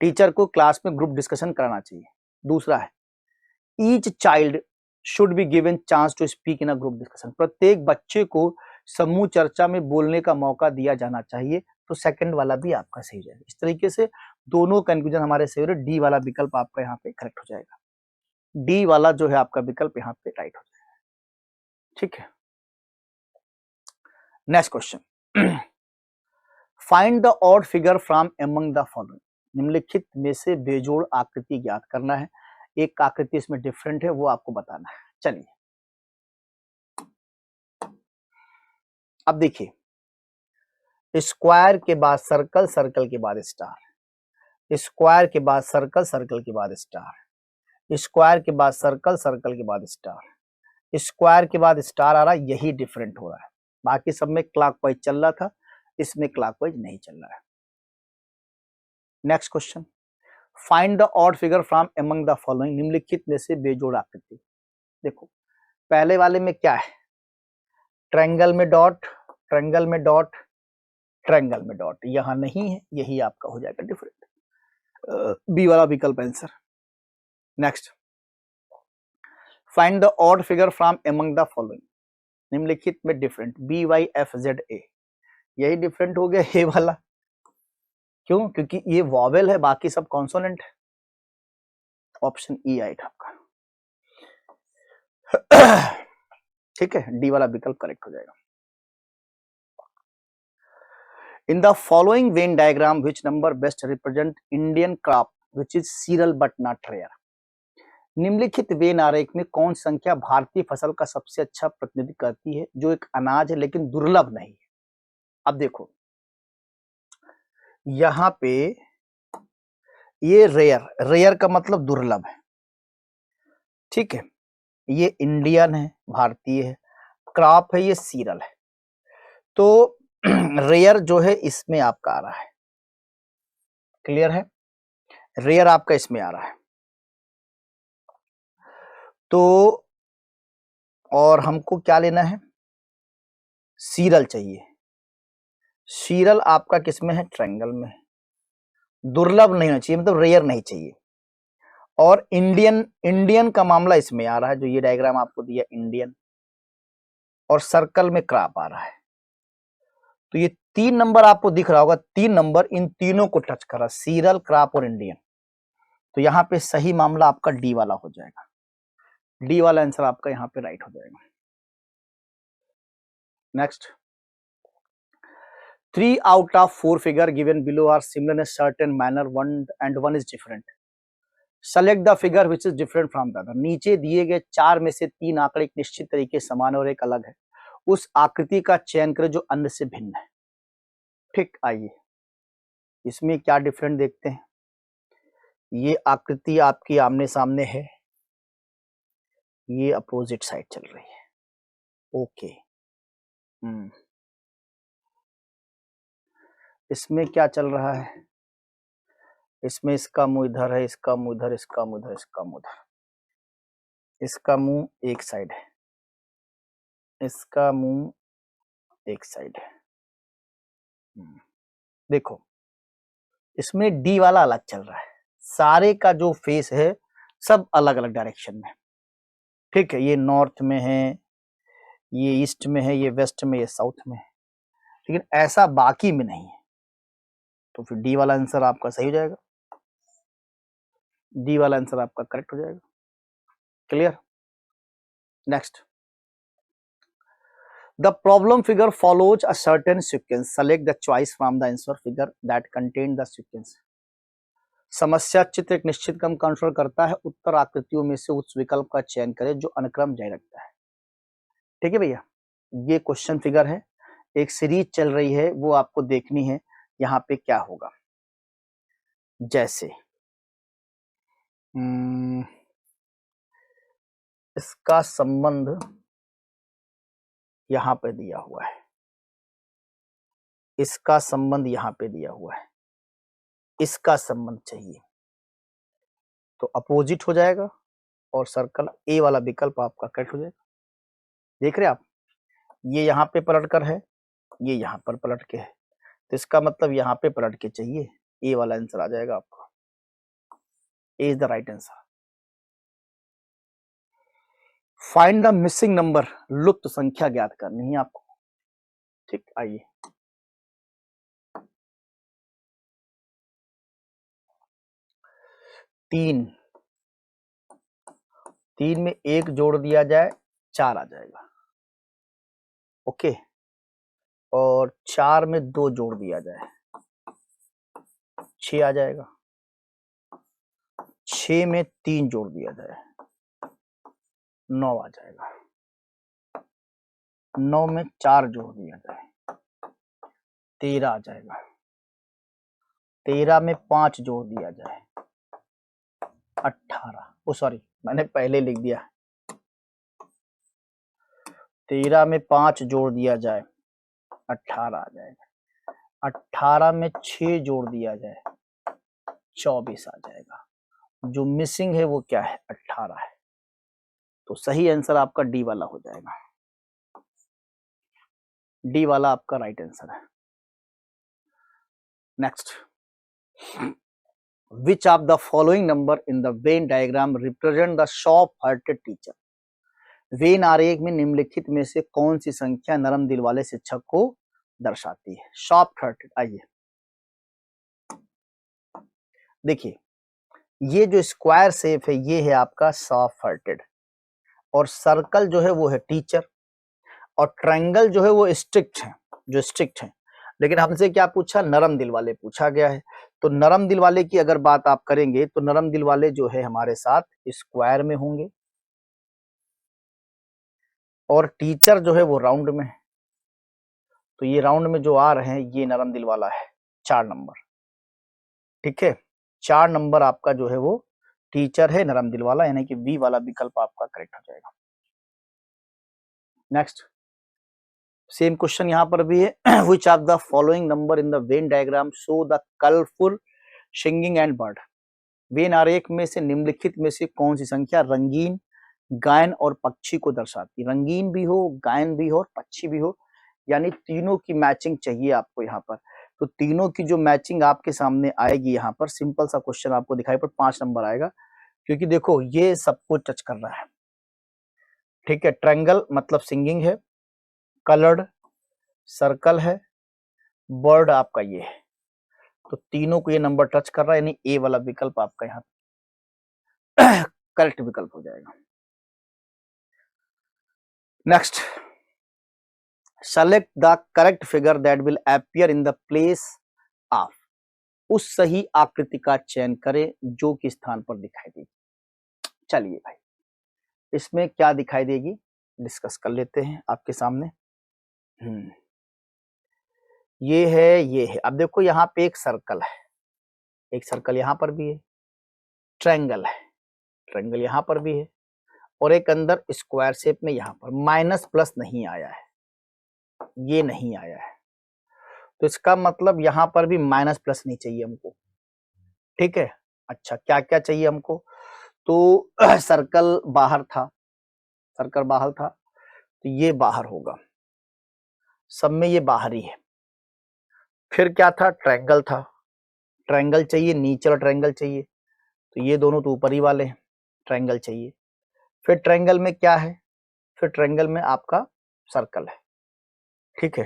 टीचर को क्लास में ग्रुप डिस्कशन कराना चाहिए। दूसरा है, each child should be given chance to speak in a group discussion, प्रत्येक बच्चे को समूह चर्चा में बोलने का मौका दिया जाना चाहिए, तो सेकंड वाला भी आपका सही हो जाएगा। इस तरीके से दोनों कंक्लूजन हमारे सही हो रहे, डी वाला विकल्प आपका यहाँ पे करेक्ट हो जाएगा, डी वाला जो है आपका विकल्प यहाँ पे राइट हो जाएगा, ठीक है। Next question, find the odd figure from among the following, निम्नलिखित में से बेजोड़ आकृति ज्ञात करना है, एक आकृति इसमें डिफरेंट है वो आपको बताना है। चलिए अब देखिए, स्क्वायर के बाद सर्कल, सर्कल के बाद स्टार, स्क्वायर के बाद सर्कल, सर्कल के बाद स्टार, स्क्वायर के बाद सर्कल, सर्कल के बाद स्टार, स्क्वायर के बाद स्टार आ रहा है, यही डिफरेंट हो रहा है, बाकी सब में क्लॉकवाइज चल रहा था, इसमें क्लॉकवाइज नहीं चल रहा है। Next question, find the odd figure from among the following, निम्नलिखित में से बेजोड़ आकृति। देखो पहले वाले में क्या है, ट्रायंगल में डॉट, ट्रायंगल में डॉट, ट्रायंगल में डॉट, यहां नहीं है, यही आपका हो जाएगा डिफरेंट, बी वाला विकल्प answer. Next, find the odd figure from among the following. निम्नलिखित में different, B Y F Z A, यही डिफरेंट हो गया ए वाला। क्यों? क्योंकि ये वॉवेल है, बाकी सब कॉन्सोनेंट है। ऑप्शन ई आएगा आपका। ठीक है, डी वाला विकल्प करेक्ट हो जाएगा। In the following Venn diagram which number best represent Indian crop which is cereal but not rare. निम्नलिखित वेन आरेख में कौन संख्या भारतीय फसल का सबसे अच्छा प्रतिनिधित्व करती है जो एक अनाज है लेकिन दुर्लभ नहीं है। अब देखो यहां पे ये रेयर, रेयर का मतलब दुर्लभ है, ठीक है। ये इंडियन है, भारतीय है, क्रॉप है, ये सीरियल है। तो रेयर जो है इसमें आपका आ रहा है, क्लियर है, रेयर आपका इसमें आ रहा है। तो और हमको क्या लेना है, सीरियल चाहिए। सीरियल आपका किसमें है, ट्रायंगल में। दुर्लभ नहीं होना चाहिए, मतलब रेयर नहीं चाहिए। और इंडियन, इंडियन का मामला इसमें आ रहा है, जो ये डायग्राम आपको दिया इंडियन, और सर्कल में क्रॉप आ रहा है। तो ये 3 नंबर आपको दिख रहा होगा, 3 नंबर इन तीनों को टच कर रहा है, सीरियल, क्रॉप और इंडियन। तो यहाँ पे सही मामला आपका डी वाला हो जाएगा। डी वाला आंसर आपका यहाँ पे राइट हो जाएगा। Next, 3 out of 4 figure given below are similar in a certain manner, one is different. Select the figure which is different from the other. नीचे दिए गए 4 में से 3 आंकड़े एक निश्चित तरीके से समान और एक अलग है, उस आकृति का चयन करें जो अन्य से भिन्न है। ठीक, आइए इसमें क्या डिफरेंट देखते हैं। ये आकृति आपकी आमने सामने है, ये अपोजिट साइड चल रही है। ओके, इसमें क्या चल रहा है, इसमें इसका मुंह इधर है, इसका मुंह इधर, इसका मुंह इधर, इसका मुंह इधर, इसका मुंह एक साइड है, इसका मुंह एक साइड है। देखो इसमें डी वाला अलग चल रहा है, सारे का जो फेस है सब अलग अलग डायरेक्शन में, ठीक है। ये नॉर्थ में है, ये ईस्ट में है, ये वेस्ट में, ये साउथ में है, लेकिन ऐसा बाकी में नहीं है। तो फिर डी वाला आंसर आपका सही हो जाएगा, डी वाला आंसर आपका करेक्ट हो जाएगा। Clear? Next, the problem figure follows a certain sequence, select the choice from the answer figure that contain the sequence. समस्या चित्र एक निश्चित क्रम का अनुसरण करता है, उत्तर आकृतियों में से उस विकल्प का चयन करें जो अनुक्रम जारी रखता है। ठीक है भैया, ये क्वेश्चन फिगर है, एक सीरीज चल रही है, वो आपको देखनी है यहाँ पे क्या होगा। जैसे इसका संबंध यहाँ पे दिया हुआ है, इसका संबंध यहाँ पे दिया हुआ है, इसका संबंध चाहिए, तो अपोजिट हो जाएगा और सर्कल ए वाला विकल्प आपका कट हो जाएगा। देख रहे आप, ये यहाँ पे पलट कर है, ये यहाँ पर पलट के है, तो इसका मतलब यहाँ पे पलट के चाहिए, ए वाला आंसर आ जाएगा आपका। A is the right answer. Find the missing number, लुप्त संख्या ज्ञात करनी है आपको। ठीक, आइए तीन में एक जोड़ दिया जाए 4 आ जाएगा, ओके। और 4 में 2 जोड़ दिया जाए 6 आ जाएगा, 6 में 3 जोड़ दिया जाए 9 आ जाएगा, 9 में 4 जोड़ दिया जाए 13 आ जाएगा, 13 में 5 जोड़ दिया जाए 18, ओ सॉरी मैंने पहले लिख दिया, 13 में 5 जोड़ दिया जाए 18 आ जाएगा, 18 में 6 जोड़ दिया जाए 24 आ जाएगा। जो मिसिंग है वो क्या है, 18 है। तो सही आंसर आपका डी वाला हो जाएगा, डी वाला आपका राइट आंसर है। Next, which of the following number in the Venn diagram represent the soft hearted teacher. When आरेख में निम्नलिखित में से कौन सी संख्या नरम दिल वाले शिक्षक को दर्शाती है? Soft hearted. आइए देखिए, ये जो स्क्वायर शेप है ये है आपका सॉफ्ट हार्टेड, और सर्कल जो है वो है टीचर, और ट्रायंगल जो है वो स्ट्रिक्ट है, जो स्ट्रिक्ट है। लेकिन हमसे क्या पूछा? नरम दिल वाले पूछा गया है। तो नरम दिल वाले की अगर बात आप करेंगे तो नरम दिल वाले जो है हमारे साथ स्क्वायर में होंगे, और टीचर जो है वो राउंड में है। तो ये राउंड में जो आ रहे हैं ये नरम दिल वाला है 4 नंबर। ठीक है, 4 नंबर आपका जो है वो टीचर है नरम दिल वाला, यानी कि बी वाला विकल्प आपका करेक्ट हो जाएगा। नेक्स्ट सेम क्वेश्चन यहाँ पर भी है। Which of the following number in the Venn diagram show the colourful singing and bird. When आरेख में से निम्नलिखित में से कौन सी संख्या रंगीन, गायन और पक्षी को दर्शाती? रंगीन भी हो, गायन भी हो और पक्षी भी हो, यानी तीनों की मैचिंग चाहिए आपको यहाँ पर। तो तीनों की जो मैचिंग आपके सामने आएगी यहाँ पर, सिंपल सा क्वेश्चन आपको दिखाई पर 5 नंबर आएगा, क्योंकि देखो ये सबको टच कर रहा है। ठीक है, ट्रायंगल मतलब सिंगिंग है, कलर्ड सर्कल है, बर्ड आपका ये है। तो तीनों को ये नंबर टच कर रहा है, यानी ए वाला विकल्प आपका यहाँ करेक्ट विकल्प हो जाएगा। Next, select the correct figure that will appear in the place of. उस सही आकृति का चयन करें जो कि स्थान पर दिखाई देगी। चलिए भाई, इसमें क्या दिखाई देगी डिस्कस कर लेते हैं आपके सामने। ये है, ये है। अब देखो यहाँ पे एक सर्कल है, एक सर्कल यहाँ पर भी है, ट्रायंगल है, ट्रायंगल यहाँ पर भी है, और एक अंदर स्क्वायर शेप में यहाँ पर माइनस प्लस नहीं आया है, ये नहीं आया है। तो इसका मतलब यहाँ पर भी माइनस प्लस नहीं चाहिए हमको। ठीक है, अच्छा क्या क्या चाहिए हमको? तो सर्कल बाहर था, सर्कल बाहर था, तो ये बाहर होगा, सब में ये बाहर ही है। फिर क्या था? ट्रायंगल था, ट्रायंगल चाहिए, नीचे वाला ट्रायंगल चाहिए, तो ये दोनों तो ऊपर ही वाले हैं, ट्रायंगल चाहिए। फिर ट्रायंगल में क्या है? फिर ट्रायंगल में आपका सर्कल है। ठीक है,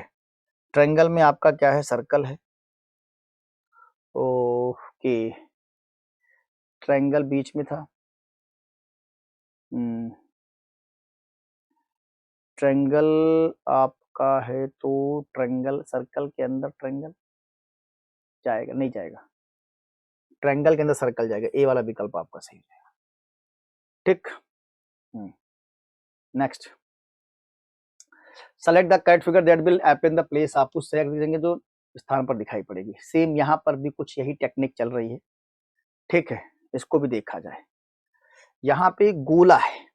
ट्रायंगल में आपका क्या है? सर्कल है। ओके, ट्रायंगल बीच में था, ट्रायंगल आपका है, तो ट्रायंगल सर्कल के अंदर ट्रायंगल जाएगा? नहीं जाएगा, ट्रायंगल के अंदर सर्कल जाएगा, ए वाला विकल्प आपका सही जाएगा। ठीक, next, select the correct figure that will appear in the place. आप उस सेलेक्ट करेंगे जो स्थान पर दिखाई पड़ेगी। सेम यहाँ पर भी कुछ यही टेक्निक चल रही है। ठीक है, इसको भी देखा जाए। यहाँ पे गोला है,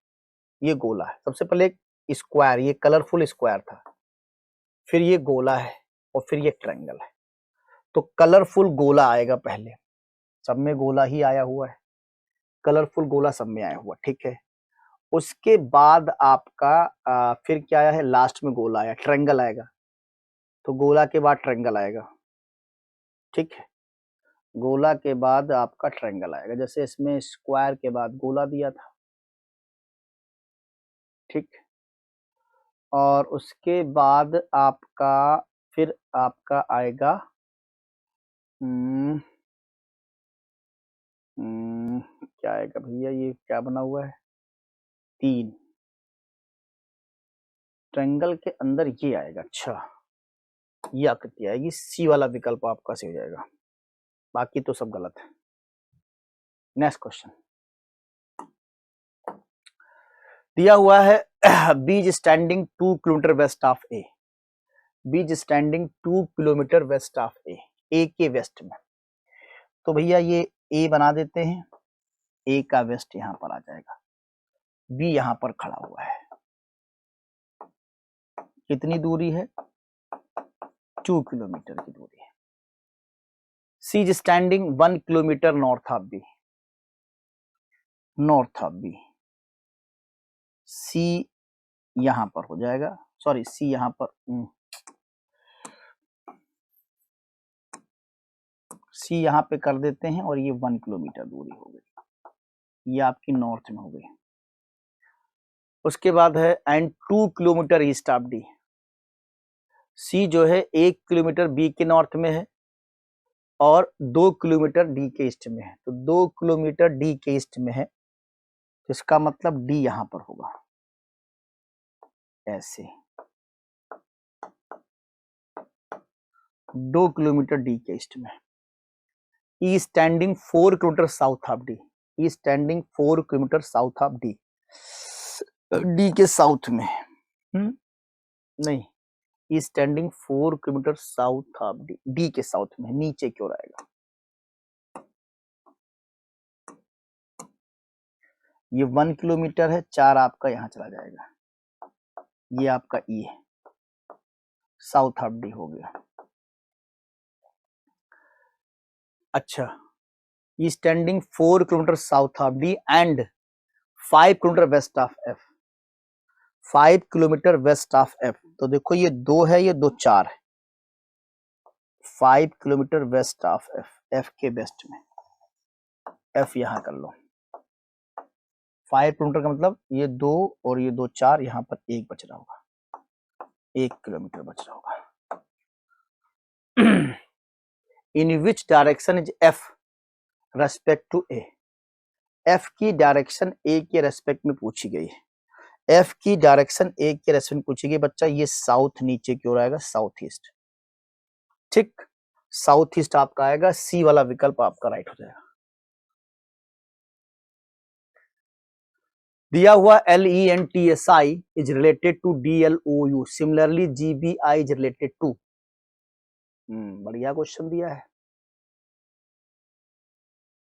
ये गोला है। सबसे पहले एक स्क्वायर, ये कलरफुल स्क्वायर था, फिर ये गोला है, और फिर ये ट्रायंगल है। तो कलरफुल गोला आएगा पहले, सब में गोला ही आया हुआ है, कलरफुल गोला सब में आया हुआ। ठीक है, उसके बाद आपका फिर क्या आया है? लास्ट में गोला आया, ट्रायंगल आएगा, तो गोला के बाद ट्रायंगल आएगा। ठीक है, गोला के बाद आपका ट्रायंगल आएगा, जैसे इसमें स्क्वायर के बाद गोला दिया था। ठीक, और उसके बाद आपका फिर आपका आएगा क्या आएगा भैया? ये क्या बना हुआ है? 3 ट्रायंगल के अंदर ये आएगा। अच्छा, ये आकृति आएगी, सी वाला विकल्प आपका सही हो जाएगा, बाकी तो सब गलत है। नेक्स्ट क्वेश्चन दिया हुआ है, बीज स्टैंडिंग 2 किलोमीटर वेस्ट ऑफ ए। बीज स्टैंडिंग 2 किलोमीटर वेस्ट ऑफ ए, ए के वेस्ट में। तो भैया ये ए बना देते हैं, ए का वेस्ट यहाँ पर आ जाएगा, बी यहाँ पर खड़ा हुआ है। कितनी दूरी है? 2 किलोमीटर की दूरी है। C is standing 1 kilometre north of B, north of B. C यहां पर हो जाएगा, सॉरी सी यहां पर, सी यहाँ पे कर देते हैं और ये 1 किलोमीटर दूरी हो गई, ये आपकी नॉर्थ में हो गई। उसके बाद है and 2 kilometre east of D. C जो है 1 किलोमीटर बी के नॉर्थ में है और 2 किलोमीटर डी के ईस्ट में है, तो 2 किलोमीटर डी के ईस्ट में है, तो इसका मतलब डी यहां पर होगा ऐसे, 2 किलोमीटर डी के ईस्ट में। E standing 4 kilometre south of D, E standing 4 kilometre south of D, D के साउथ में नहीं, E standing 4 kilometre south of D, D के साउथ में, नीचे क्यों आएगा, ये 1 किलोमीटर है, 4 आपका यहां चला जाएगा, ये आपका ई है, साउथ ऑफ डी हो गया। अच्छा, E standing 4 kilometre south of D and 5 kilometre west of F, 5 kilometre west of F, तो देखो ये 2 है, ये 2 4 है, 5 kilometre west of F, F के वेस्ट में, एफ यहां कर लो, 5 किलोमीटर का मतलब ये 2 और ये 2 4, यहां पर 1 बच रहा होगा, 1 किलोमीटर बच रहा होगा। In which direction is F respect to A, F की डायरेक्शन ए के रेस्पेक्ट में पूछी गई है, एफ की डायरेक्शन ए के रेस्पेक्ट में पूछी गई बच्चा, ये साउथ नीचे की ओर आएगा, साउथ ईस्ट, ठीक, साउथ ईस्ट आपका आएगा, सी वाला विकल्प आपका राइट हो जाएगा। दिया हुआ LENTSI is related to DLOU, similarly GBI is related to, बढ़िया क्वेश्चन दिया है।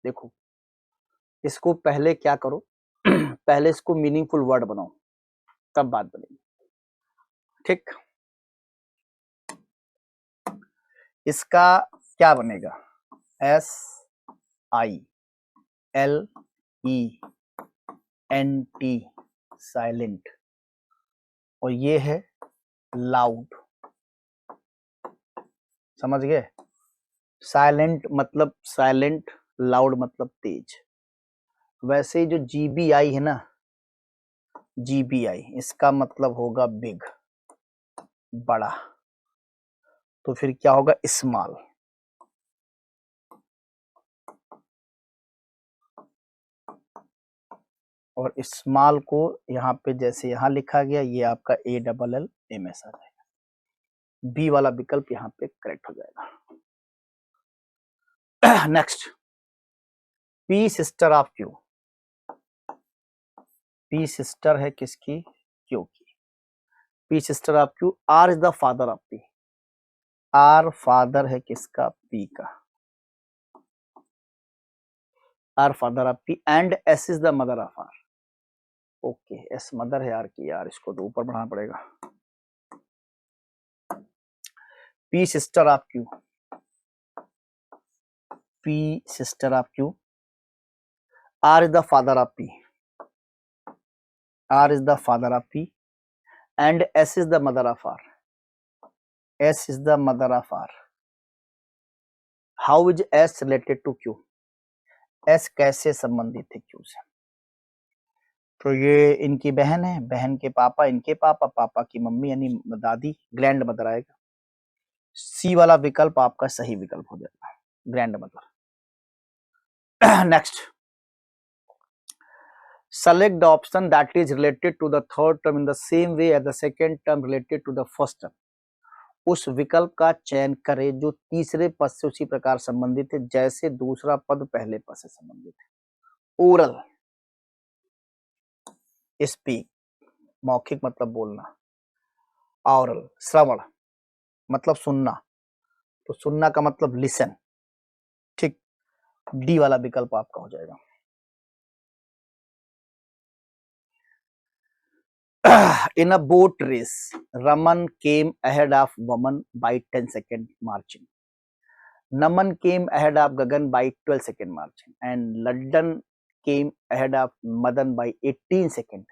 देखो इसको पहले क्या करो पहले इसको मीनिंगफुल वर्ड बनाओ, तब बात बनेगी, ठीक। इसका क्या बनेगा, SILENT, साइलेंट, और ये है लाउड, समझ गए, साइलेंट मतलब साइलेंट, लाउड मतलब तेज। वैसे जो GBI है ना, GBI इसका मतलब होगा बिग, बड़ा, तो फिर क्या होगा, स्मॉल, और स्मॉल को यहाँ पे जैसे यहाँ लिखा गया, ये आपका ALLMS आ जाएगा, बी वाला विकल्प यहाँ पे करेक्ट हो जाएगा। Next, P sister of Q, P sister है किसकी, क्यू की, P sister of Q, R is the father of P, R father है किसका, पी का, R father of P and S is the mother of R, okay, S mother है आर की, यार इसको तो ऊपर बढ़ाना पड़ेगा, P sister of Q, P sister of Q, R is the father of P, R is the father of P and S is the mother of R, S is the mother of R. How is S related to Q, S कैसे संबंधित है क्यू से, तो ये इनकी बहन है, बहन के पापा, इनके पापा, पापा की मम्मी यानी दादी, ग्रैंड मदर आएगा, सी वाला विकल्प आपका सही विकल्प हो जाएगा, grand mother. Next, select the option that is related to the third term in the same way as the second term related to the first term, उस विकल्प का चयन करें जो तीसरे पद से उसी प्रकार संबंधित है जैसे दूसरा पद पहले पद से संबंधित है। ओरल, स्पीक, मौखिक मतलब बोलना, ऑरल श्रवण मतलब सुनना, तो सुनना का मतलब लिसन, ठीक, डी वाला विकल्प आपका हो जाएगा। In a boat race, Raman came ahead of Vaman by 10 seconds marching. Naman came ahead of Gagan by 12 seconds marching, and Laddan came ahead of Madan by 18 seconds.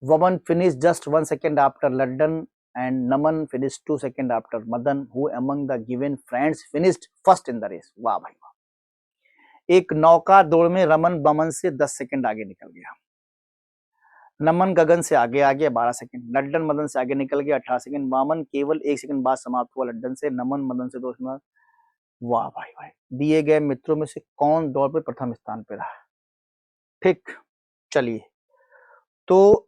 Vaman finished just 1 second after Laddan and Naman finished 2 seconds after Madan, who among the given friends finished first in the race. वाह भाई वाह। एक नौका दौड़ में रमन बमन से 10 सेकंड आगे निकल गया, नमन गगन से आगे आ गया 12 सेकंड, लड्डन मदन से आगे निकल गया 18 सेकंड, वामन केवल 1 सेकंड बाद समाप्त हुआ लड्डन से, नमन मदन से 2 सेकंड। वाह भाई भाई। दिए गए मित्रों में से कौन दौड़ पे प्रथम स्थान पे रहा? ठीक, चलिए तो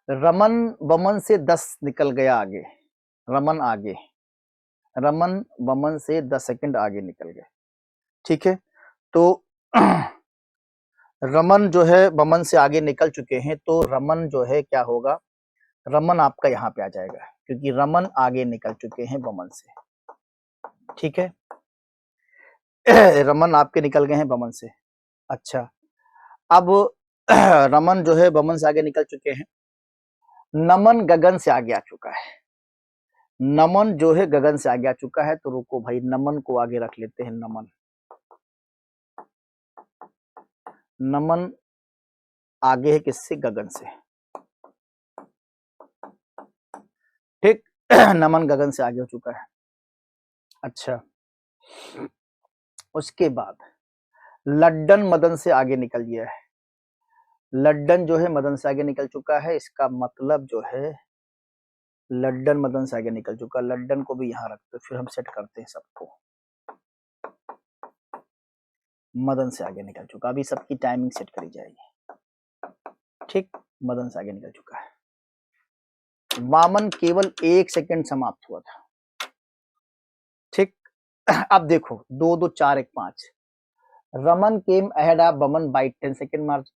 रमन बमन से 10 निकल गया आगे, रमन आगे, रमन बमन से 10 सेकंड आगे निकल गए। ठीक है, तो रमन जो है बमन से आगे निकल चुके हैं, तो रमन जो है क्या होगा, रमन आपका यहाँ पे आ जाएगा क्योंकि रमन आगे निकल चुके हैं बमन से। ठीक है, रमन आपके निकल गए हैं बमन से। अच्छा, अब रमन जो है बमन से आगे निकल चुके हैं, नमन गगन से आगे आ चुका है, नमन जो है गगन से आगे आ चुका है, तो रुको भाई नमन को आगे रख लेते हैं। नमन, नमन आगे है किससे? गगन से। ठीक, नमन गगन से आगे हो चुका है। अच्छा, उसके बाद लड्डन मदन से आगे निकल गया है, लड्डन जो है मदन से आगे निकल चुका है, इसका मतलब जो है लड्डन मदन से आगे निकल चुका, लड्डन को भी यहाँ रखते, फिर हम सेट करते हैं सबको। मदन से आगे निकल चुका, अभी सबकी टाइमिंग सेट करी जाएगी। ठीक, मदन से आगे निकल चुका है, वामन केवल 1 सेकंड समाप्त हुआ था। ठीक, अब देखो 2 2 4 1 5, Raman came ahead of Baman by 10 second margin,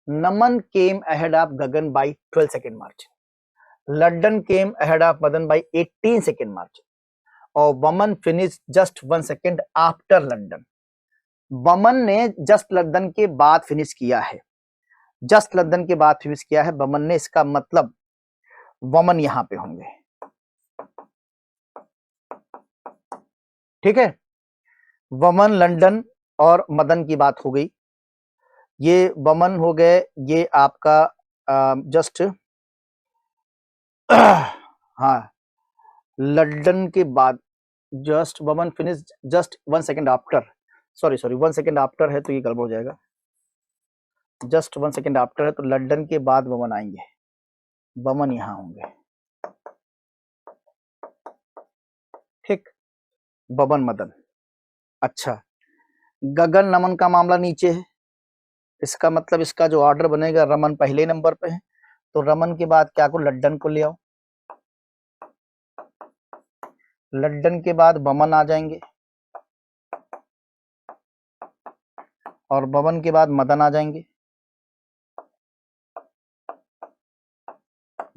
Naman came ahead of Gagan by 12 second margin, Laddan came ahead of Madan by 18 second margin, और Baman finish just 1 second after Laddan. Baman ने जस्ट लड्डन के बाद फिनिश किया है, जस्ट लड्डन के बाद फिनिश किया है बमन ने, इसका मतलब वमन यहां पे होंगे। ठीक है, वमन लंदन और मदन की बात हो गई, ये वमन हो गए, ये आपका जस्ट हाँ लंदन के बाद जस्ट वमन finish just 1 second after, sorry 1 second after है तो ये गड़बड़ हो जाएगा, जस्ट 1 सेकंड आफ्टर है तो लंदन के बाद वमन आएंगे, वमन यहां होंगे। ठीक, बमन मदन। अच्छा, गगन नमन का मामला नीचे है, इसका मतलब इसका जो ऑर्डर बनेगा, रमन पहले नंबर पे है, तो रमन के बाद क्या को लड्डन को ले आओ, लड्डन के बाद बमन आ जाएंगे, और बमन के बाद मदन आ जाएंगे,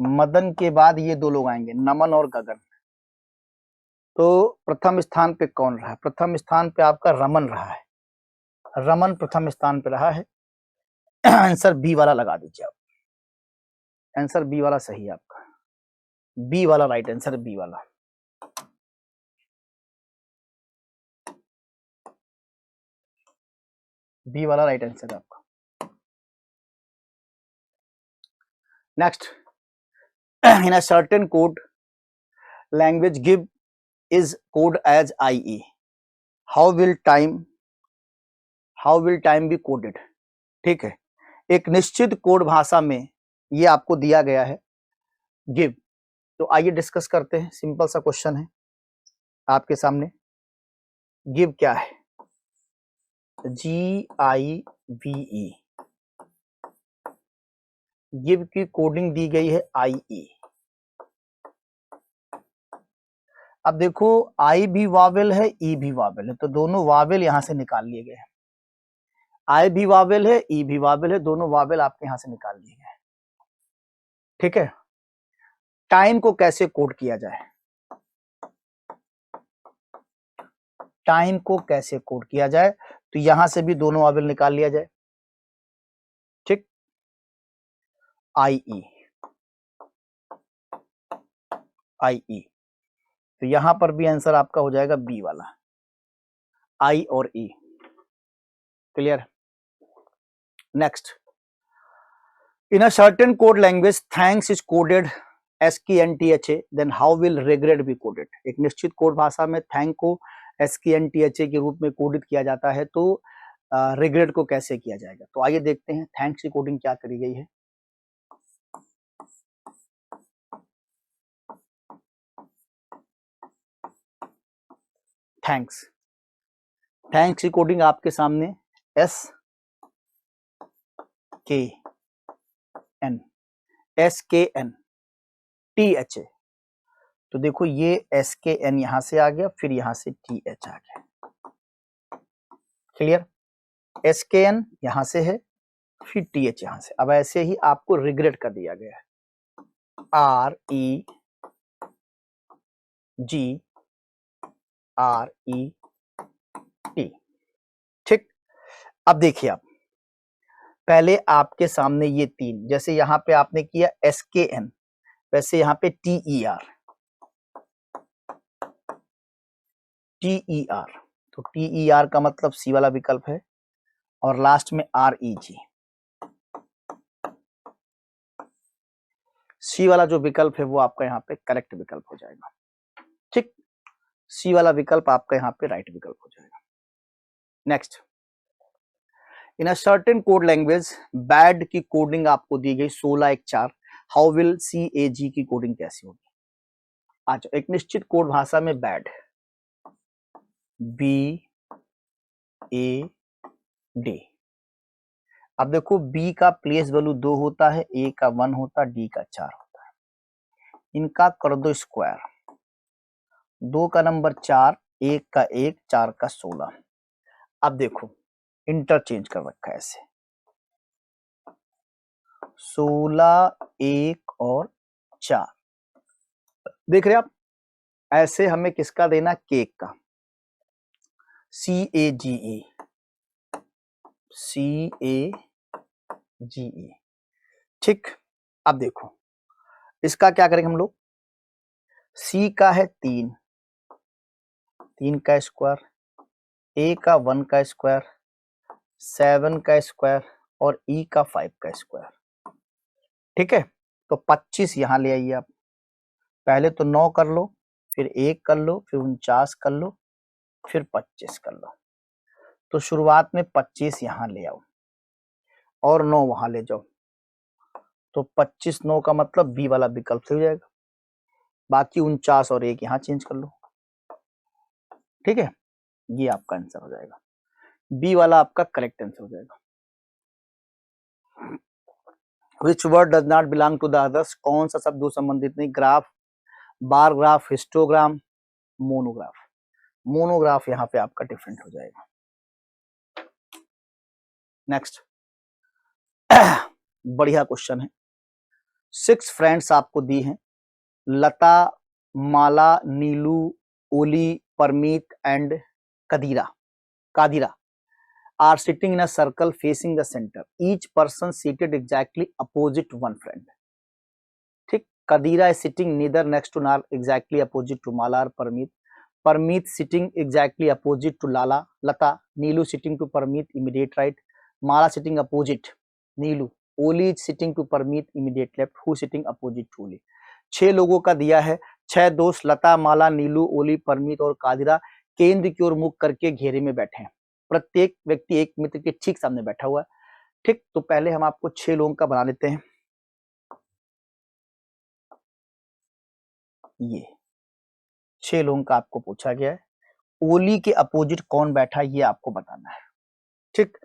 मदन के बाद ये 2 लोग आएंगे, नमन और गगन। तो प्रथम स्थान पे कौन रहा? प्रथम स्थान पे आपका रमन रहा है, रमन प्रथम स्थान पे रहा है। आंसर बी वाला लगा दीजिए आप, आंसर बी वाला सही है आपका, बी वाला राइट आंसर, बी वाला। बी वाला राइट आंसर है आपका। Next, in a certain code language give is code as IE. How will time be coded? ठीक है, एक निश्चित कोड भाषा में ये आपको दिया गया है give, तो आइए डिस्कस करते हैं। सिंपल सा क्वेश्चन है आपके सामने, give क्या है? GIVE, give की कोडिंग दी गई है IE। अब देखो आई भी वावेल है, ई भी वावेल है, तो दोनों वावेल यहां से निकाल लिए गए हैं, आई भी वावेल है, ई भी वावेल है, दोनों वावेल आपके यहां से निकाल लिए गए। ठीक है, टाइम को कैसे कोड किया जाए, टाइम को कैसे कोड किया जाए, तो यहां से भी दोनों वावेल निकाल लिया जाए। ठीक, IE, IE, तो यहां पर भी आंसर आपका हो जाएगा बी वाला, आई और E. Clear? Next, In a certain code language, thanks is coded SKNTHA, then how will regret be coded? एक निश्चित कोड भाषा में थैंक को SKNTHA के रूप में कोडित किया जाता है, तो रिग्रेट को कैसे किया जाएगा? तो आइए देखते हैं थैंक्स की कोडिंग क्या करी गई है। थैंक्स की कोडिंग आपके सामने SKNTHA। तो देखो ये SKN यहां से आ गया, फिर यहां से TH आ गया। क्लियर? SKN यहां से है, फिर TH यहां से। अब ऐसे ही आपको रिग्रेट कर दिया गया है, REGRET। ठीक, अब देखिए आप पहले आपके सामने ये तीन, जैसे यहां पे आपने किया SKN, वैसे यहां पे TER। तो TER का मतलब सी वाला विकल्प है, और लास्ट में REG। सी वाला जो विकल्प है वो आपका यहाँ पे करेक्ट विकल्प हो जाएगा। ठीक, सी वाला विकल्प आपका यहाँ पे राइट विकल्प हो जाएगा। Next, in a certain code language, bad की कोडिंग आपको दी गई 16:1:4। हाउ विल CAG की कोडिंग कैसी होगी? अच्छा, एक निश्चित कोड भाषा में बैड BAD। अब देखो B का प्लेस वैल्यू 2 होता है, A का 1 होता है, D का 4 होता है। इनका कर दो स्क्वायर, 2 का नंबर 4, 1 का 1, 4 का 16। अब देखो इंटरचेंज कर रखा है ऐसे, 16, 1 और 4। देख रहे आप, ऐसे हमें किसका देना? केक का, CAGE। ठीक, अब देखो इसका क्या करेंगे हम लोग? C का है 3 का स्क्वायर, A का 1 का स्क्वायर, 7 का स्क्वायर और E का 5 का स्क्वायर। ठीक है, तो 25 यहां ले आइए आप। पहले तो 9 कर लो, फिर 1 कर लो, फिर 49 कर लो, फिर 25 कर लो। तो शुरुआत में 25 यहां ले आओ और 9 वहां ले जाओ, तो 25 9 का मतलब बी वाला विकल्प सही हो जाएगा। बाकी 49 और 1 यहां चेंज कर लो। ठीक है, ये आपका आंसर हो जाएगा, बी वाला आपका करेक्ट आंसर हो जाएगा। Which word does not belong to the others? कौन सा शब्द संबंधित नहीं? Graph, bar graph, histogram, monograph. Monograph यहाँ पे आपका डिफरेंट हो जाएगा। नेक्स्ट, बढ़िया क्वेश्चन है। 6 फ्रेंड्स आपको दी हैं, Lata, Mala, Neelu, Oli, Parmeet and Kadira are sitting in a circle facing the center. Each person seated exactly opposite one friend. ठीक, Kadira is sitting neither next to nor exactly opposite to Mala or Parmeet. Parmeet sitting exactly opposite to Lata. Neelu sitting to Parmeet immediate right. Mala sitting opposite Neelu. Oli is sitting to Parmeet immediate left. Who sitting opposite to Oli? 6 लोगों का दिया है, 6 दोस्त लता, माला, नीलू, ओली, परमीत और कादिरा केंद्र की ओर मुख करके घेरे में बैठे हैं। प्रत्येक व्यक्ति एक मित्र के ठीक सामने बैठा हुआ है। ठीक, तो पहले हम आपको 6 लोगों का बना लेते हैं। ये 6 लोगों का आपको पूछा गया है। ओली के अपोजिट कौन बैठा है ये आपको बताना है। ठीक,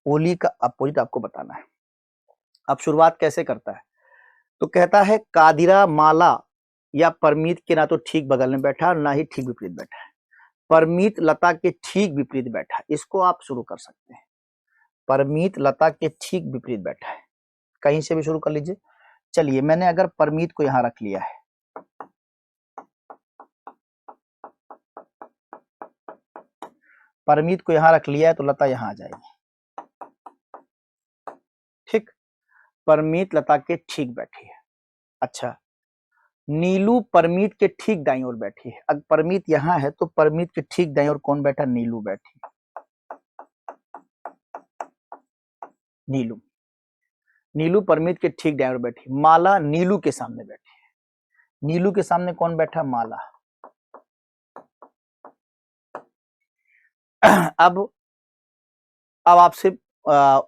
ओली का अपोजिट आपको बताना है। अब शुरुआत कैसे करता है? तो कहता है कादिरा माला या परमीत के ना तो ठीक बगल में बैठा ना ही ठीक विपरीत बैठा है। परमीत लता के ठीक विपरीत बैठा है, इसको आप शुरू कर सकते हैं। परमीत लता के ठीक विपरीत बैठा है, कहीं से भी शुरू कर लीजिए। चलिए, मैंने अगर परमीत को यहां रख लिया है, परमीत को यहां रख लिया है तो लता यहां आ जाएगी। ठीक, परमीत लता के ठीक बैठी है। अच्छा, नीलू परमीत के ठीक दाईं ओर बैठी है। अगर परमीत यहां है तो परमीत के ठीक दाईं ओर कौन बैठा? नीलू बैठी। नीलू। नीलू परमीत के ठीक दाएं ओर बैठी, माला नीलू के सामने बैठी है। नीलू के सामने कौन बैठा? माला। अब आपसे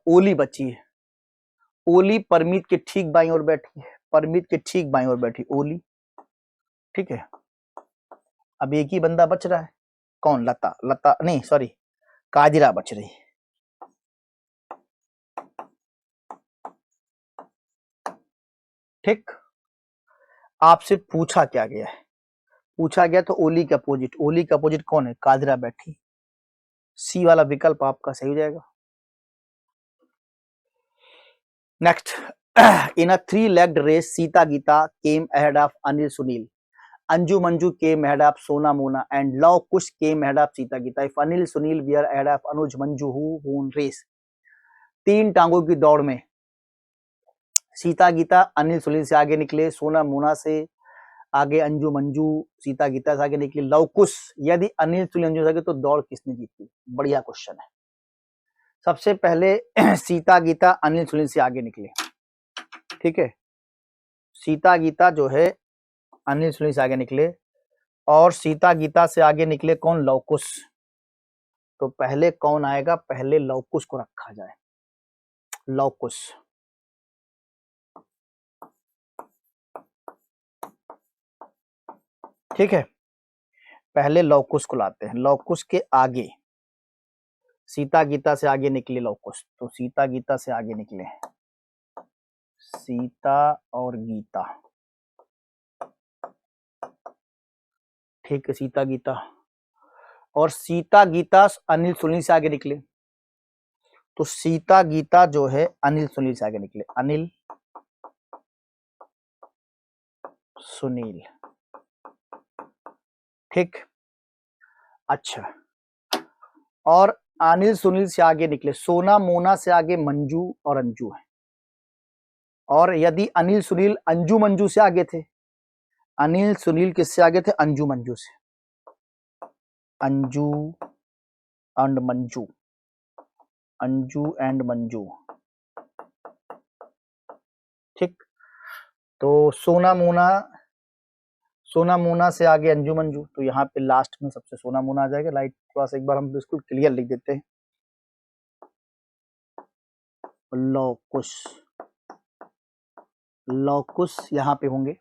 ओली बची है। ओली परमीत के ठीक बाईं ओर बैठी है, परमीत के ठीक बाईं ओर बैठी ओली, ठीक है। अब एक ही बंदा बच रहा है, कौन? लता। लता नहीं, सॉरी, कादिरा बच रही है। ठीक, आपसे पूछा क्या गया है? पूछा गया तो ओली के अपोजिट, ओली के अपोजिट कौन है? कादिरा बैठी। सी वाला विकल्प आपका सही हो जाएगा। Next, in a 3-legged race Sita Gita came ahead of Anil Sunil, Anju Manju came ahead of Sona Mona and Luv Kush came ahead of Sita Gita. If Anil Sunil were ahead of Anuj Manju who won race. 3 टांगों की दौड़ में सीता गीता अनिल सुनील से आगे निकले, सोना मोना से आगे अंजू मंजू सीता गीता से आगे निकली, लव कुश यदि अनिल सुनील अंजू से आगे तो दौड़ किसने जीती? बढ़िया क्वेश्चन है। सबसे पहले सीता गीता अनिल सुनील से आगे निकले, ठीक है। सीता गीता जो है अनिल सुनील से आगे निकले, और सीता गीता से आगे निकले कौन? लवकुश। तो पहले कौन आएगा? पहले लवकुश को रखा जाए, लवकुश। ठीक है, पहले लवकुश को लाते हैं। लवकुश के आगे सीता गीता से आगे निकले लवकुश, तो सीता गीता से आगे निकले सीता और गीता, ठीक है। सीता गीता और सीता गीता अनिल सुनील से आगे निकले, तो सीता गीता जो है अनिल सुनील से आगे निकले, अनिल सुनील, ठीक। अच्छा, और अनिल सुनील से आगे निकले सोना मोना से आगे मंजू और अंजू है। और यदि अनिल सुनील अंजू मंजू से आगे थे, अनिल सुनील किससे आगे थे? अंजू मंजू से, अंजू एंड मंजू, अंजू एंड मंजू, ठीक। तो सोना मोना से आगे अंजू मंजू, तो यहाँ पे लास्ट में सबसे सोना मोना आ जाएगा। लाइट थोड़ा सा एक बार हम बिल्कुल क्लियर लिख देते हैं, लौकुश, लौकुश यहाँ पे होंगे।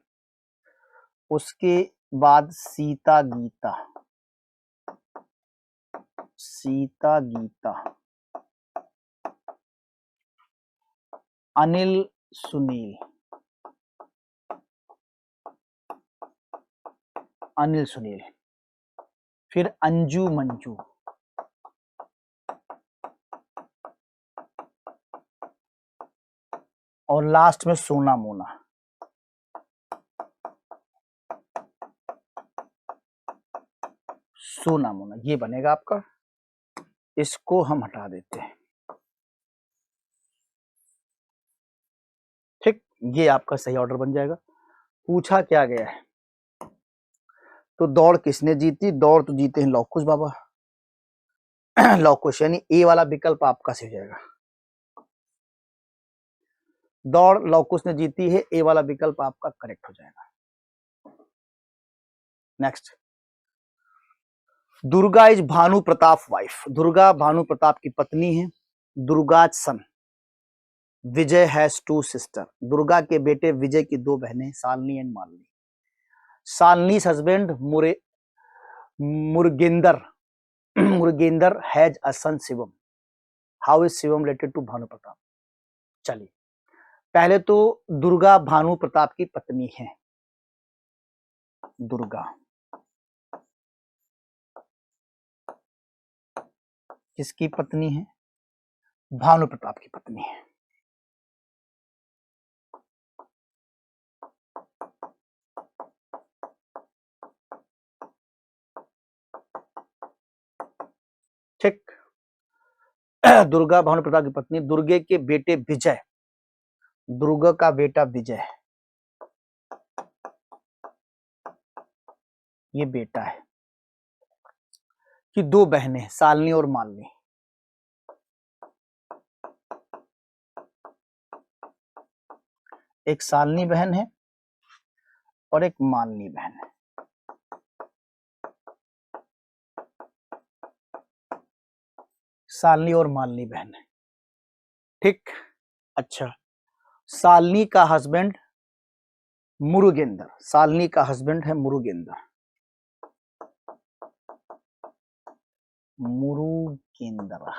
उसके बाद सीता गीता, सीता गीता, अनिल सुनील, अनिल सुनील, फिर अंजू मंजू, और लास्ट में सोना मोना। सोना मोना ये बनेगा आपका, इसको हम हटा देते हैं, ठीक। ये आपका सही ऑर्डर बन जाएगा। पूछा क्या गया है? तो दौड़ किसने जीती? दौड़ तो जीते हैं लौकुश बाबा। लौकुश, यानी ए वाला विकल्प आपका सही हो जाएगा। दौड़ लौकुश ने जीती है, ए वाला विकल्प आपका करेक्ट हो जाएगा। Next, Durga is Bhanu Pratap wife, Durga Bhanu Pratap की पत्नी है। Durga son Vijay has 2 sister, Durga के बेटे विजय की 2 बहनें, Shalini and Malini. Shalini's husband Murgendar, Murgendar has a son Shivam, how is Shivam related to Bhanu Pratap? चलिए, पहले तो दुर्गा भानु प्रताप की पत्नी है, दुर्गा किसकी पत्नी है? भानु प्रताप की पत्नी है। ठीक, दुर्गा भानु प्रताप की पत्नी। दुर्गे के बेटे विजय, दुर्गा का बेटा विजय, ये बेटा है, कि 2 बहनें शालिनी और मालिनी। एक सालनी बहन है और एक मालनी बहन है। सालनी और मालनी बहन है, ठीक। अच्छा, सालनी का हस्बैंड मुरुगेंद्र, सालनी का हस्बैंड है मुरुगेंद्र, मुरुगेंद्र,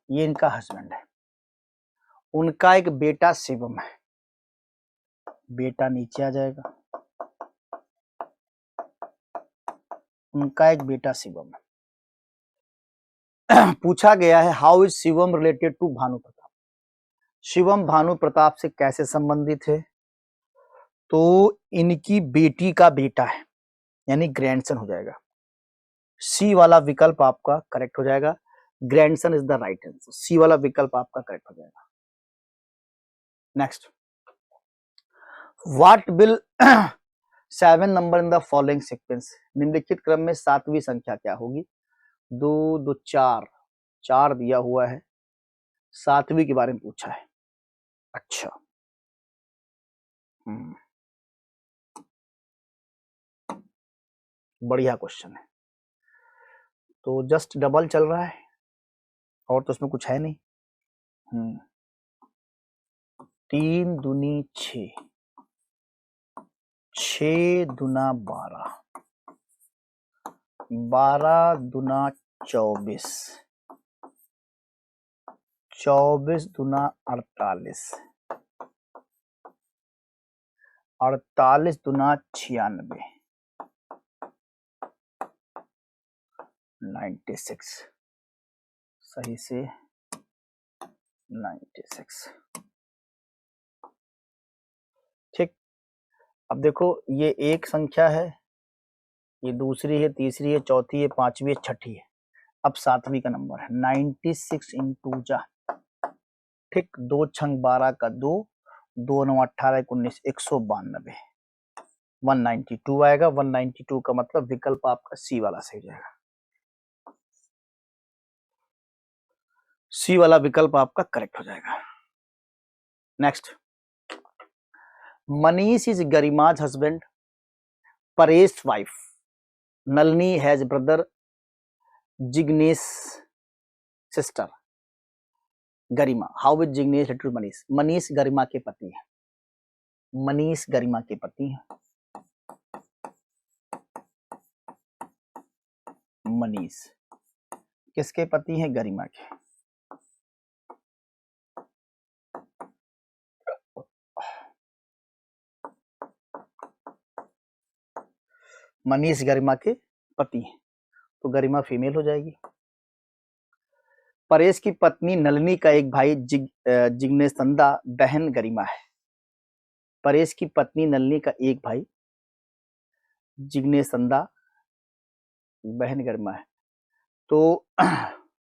ये इनका हस्बैंड है। उनका एक बेटा शिवम है, बेटा नीचे आ जाएगा, उनका एक बेटा शिवम है। पूछा गया है how is Shivam related to Bhanu Pratap, Shivam Bhanu Pratap से कैसे संबंधित है? तो इनकी बेटी का बेटा है, यानी ग्रैंडसन हो जाएगा। सी वाला विकल्प आपका करेक्ट हो जाएगा, grandson is the right answer, C वाला विकल्प आपका करेक्ट हो जाएगा। Next, what will 7 number in the following sequence, निम्नलिखित क्रम में 7वीं संख्या क्या होगी? 2 2 4, 4 दिया हुआ है, 7वीं के बारे में पूछा है। अच्छा, बढ़िया क्वेश्चन है। तो जस्ट डबल चल रहा है और तो उसमें कुछ है नहीं। 3 दूनी 6, 6 दूना 12, 12 दूना 24, 24 दूना 48, 48 दूना 96, 96, सही से 96, ठीक। अब देखो, ये एक संख्या है, ये दूसरी है, तीसरी है, चौथी है, पांचवी है, छठी है, अब 7वीं का नंबर है 96 इंटू जा, ठीक, 2 छंग 12 का 2, 2 9 18 19, 192, 192 आएगा। 192 का मतलब विकल्प आपका सी वाला सही जाएगा, सी वाला विकल्प आपका करेक्ट हो जाएगा। Next, Manish is Garima's husband, Paresh wife, Nalini has brother, Jignesh sister, Garima, how is Jignesh related to Manish? Manish Garima के पति है, मनीष गरिमा के पति है, मनीष किसके पति हैं? गरिमा के। मनीष गरिमा के पति हैं, तो गरिमा फीमेल हो जाएगी। परेश की पत्नी नलिनी का एक भाई जिग्नेशनंदा बहन गरिमा है, परेश की पत्नी नलिनी का एक भाई जिग्नेशनंदा बहन गरिमा है, तो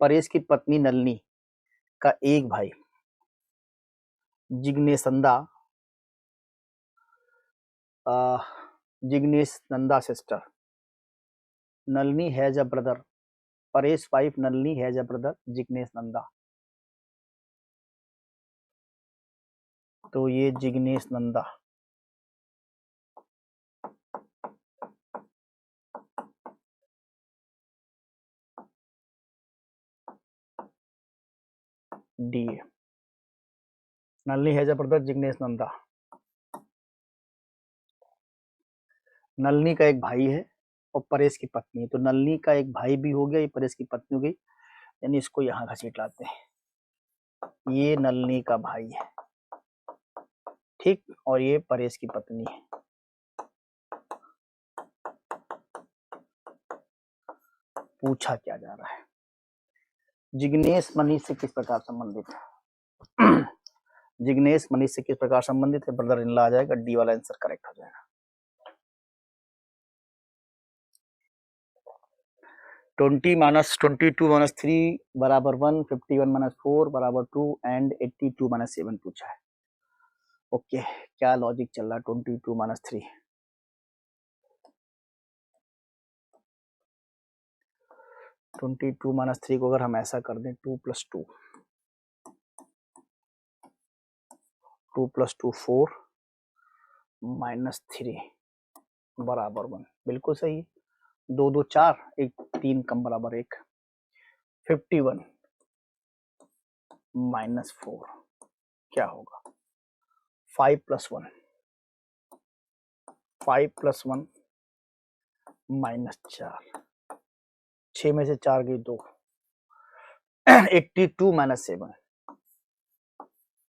परेश की पत्नी नलिनी का एक भाई Jigneshnanda, Jigneshnanda sister, Nalini has a brother, Paresh wife Nalini has a brother Jigneshnanda, तो ये Jigneshnanda, D, Nalini has a brother Jigneshnanda. Nalini का एक भाई है और परेश की पत्नी है, तो नलिनी का एक भाई भी हो गया, ये परेश की पत्नी हो गई, यानी इसको यहाँ घसीट लाते हैं, ये नलिनी का भाई है, ठीक, और ये परेश की पत्नी है। पूछा क्या जा रहा है? जिग्नेश मनीष से किस प्रकार संबंधित है? जिग्नेश मनीष से किस प्रकार संबंधित है? ब्रदर इन लॉ आ जाएगा, डी वाला आंसर करेक्ट हो जाएगा। 20 माइनस 22 माइनस 3 बराबर 1, 51 माइनस 4 बराबर 2 एंड 82 माइनस 7 पूछा है। ओके, क्या लॉजिक चल रहा है? 22 माइनस 3, 22 माइनस 3 को अगर हम ऐसा कर दें 2 प्लस 2, 2 + 2 4 -3 बराबर 1, बिल्कुल सही है। 2 2 4, 1 3 कम बराबर 1, 51 -4 क्या होगा? 5 + 1 -4 6 में से 4 गई 2 82 - 7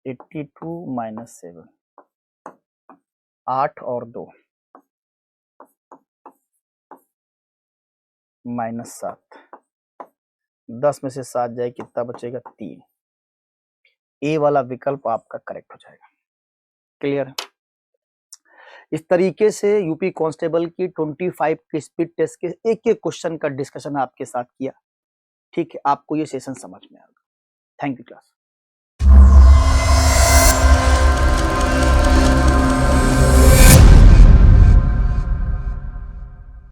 82 - 7 8 और 2 -7 10 में से 7 जाए कितना बचेगा? 3। ए वाला विकल्प आपका करेक्ट हो जाएगा। क्लियर? इस तरीके से यूपी कांस्टेबल की 25 के स्पीड टेस्ट के एक एक क्वेश्चन का डिस्कशन आपके साथ किया। ठीक है, आपको ये सेशन समझ में आ गया। Thank you class.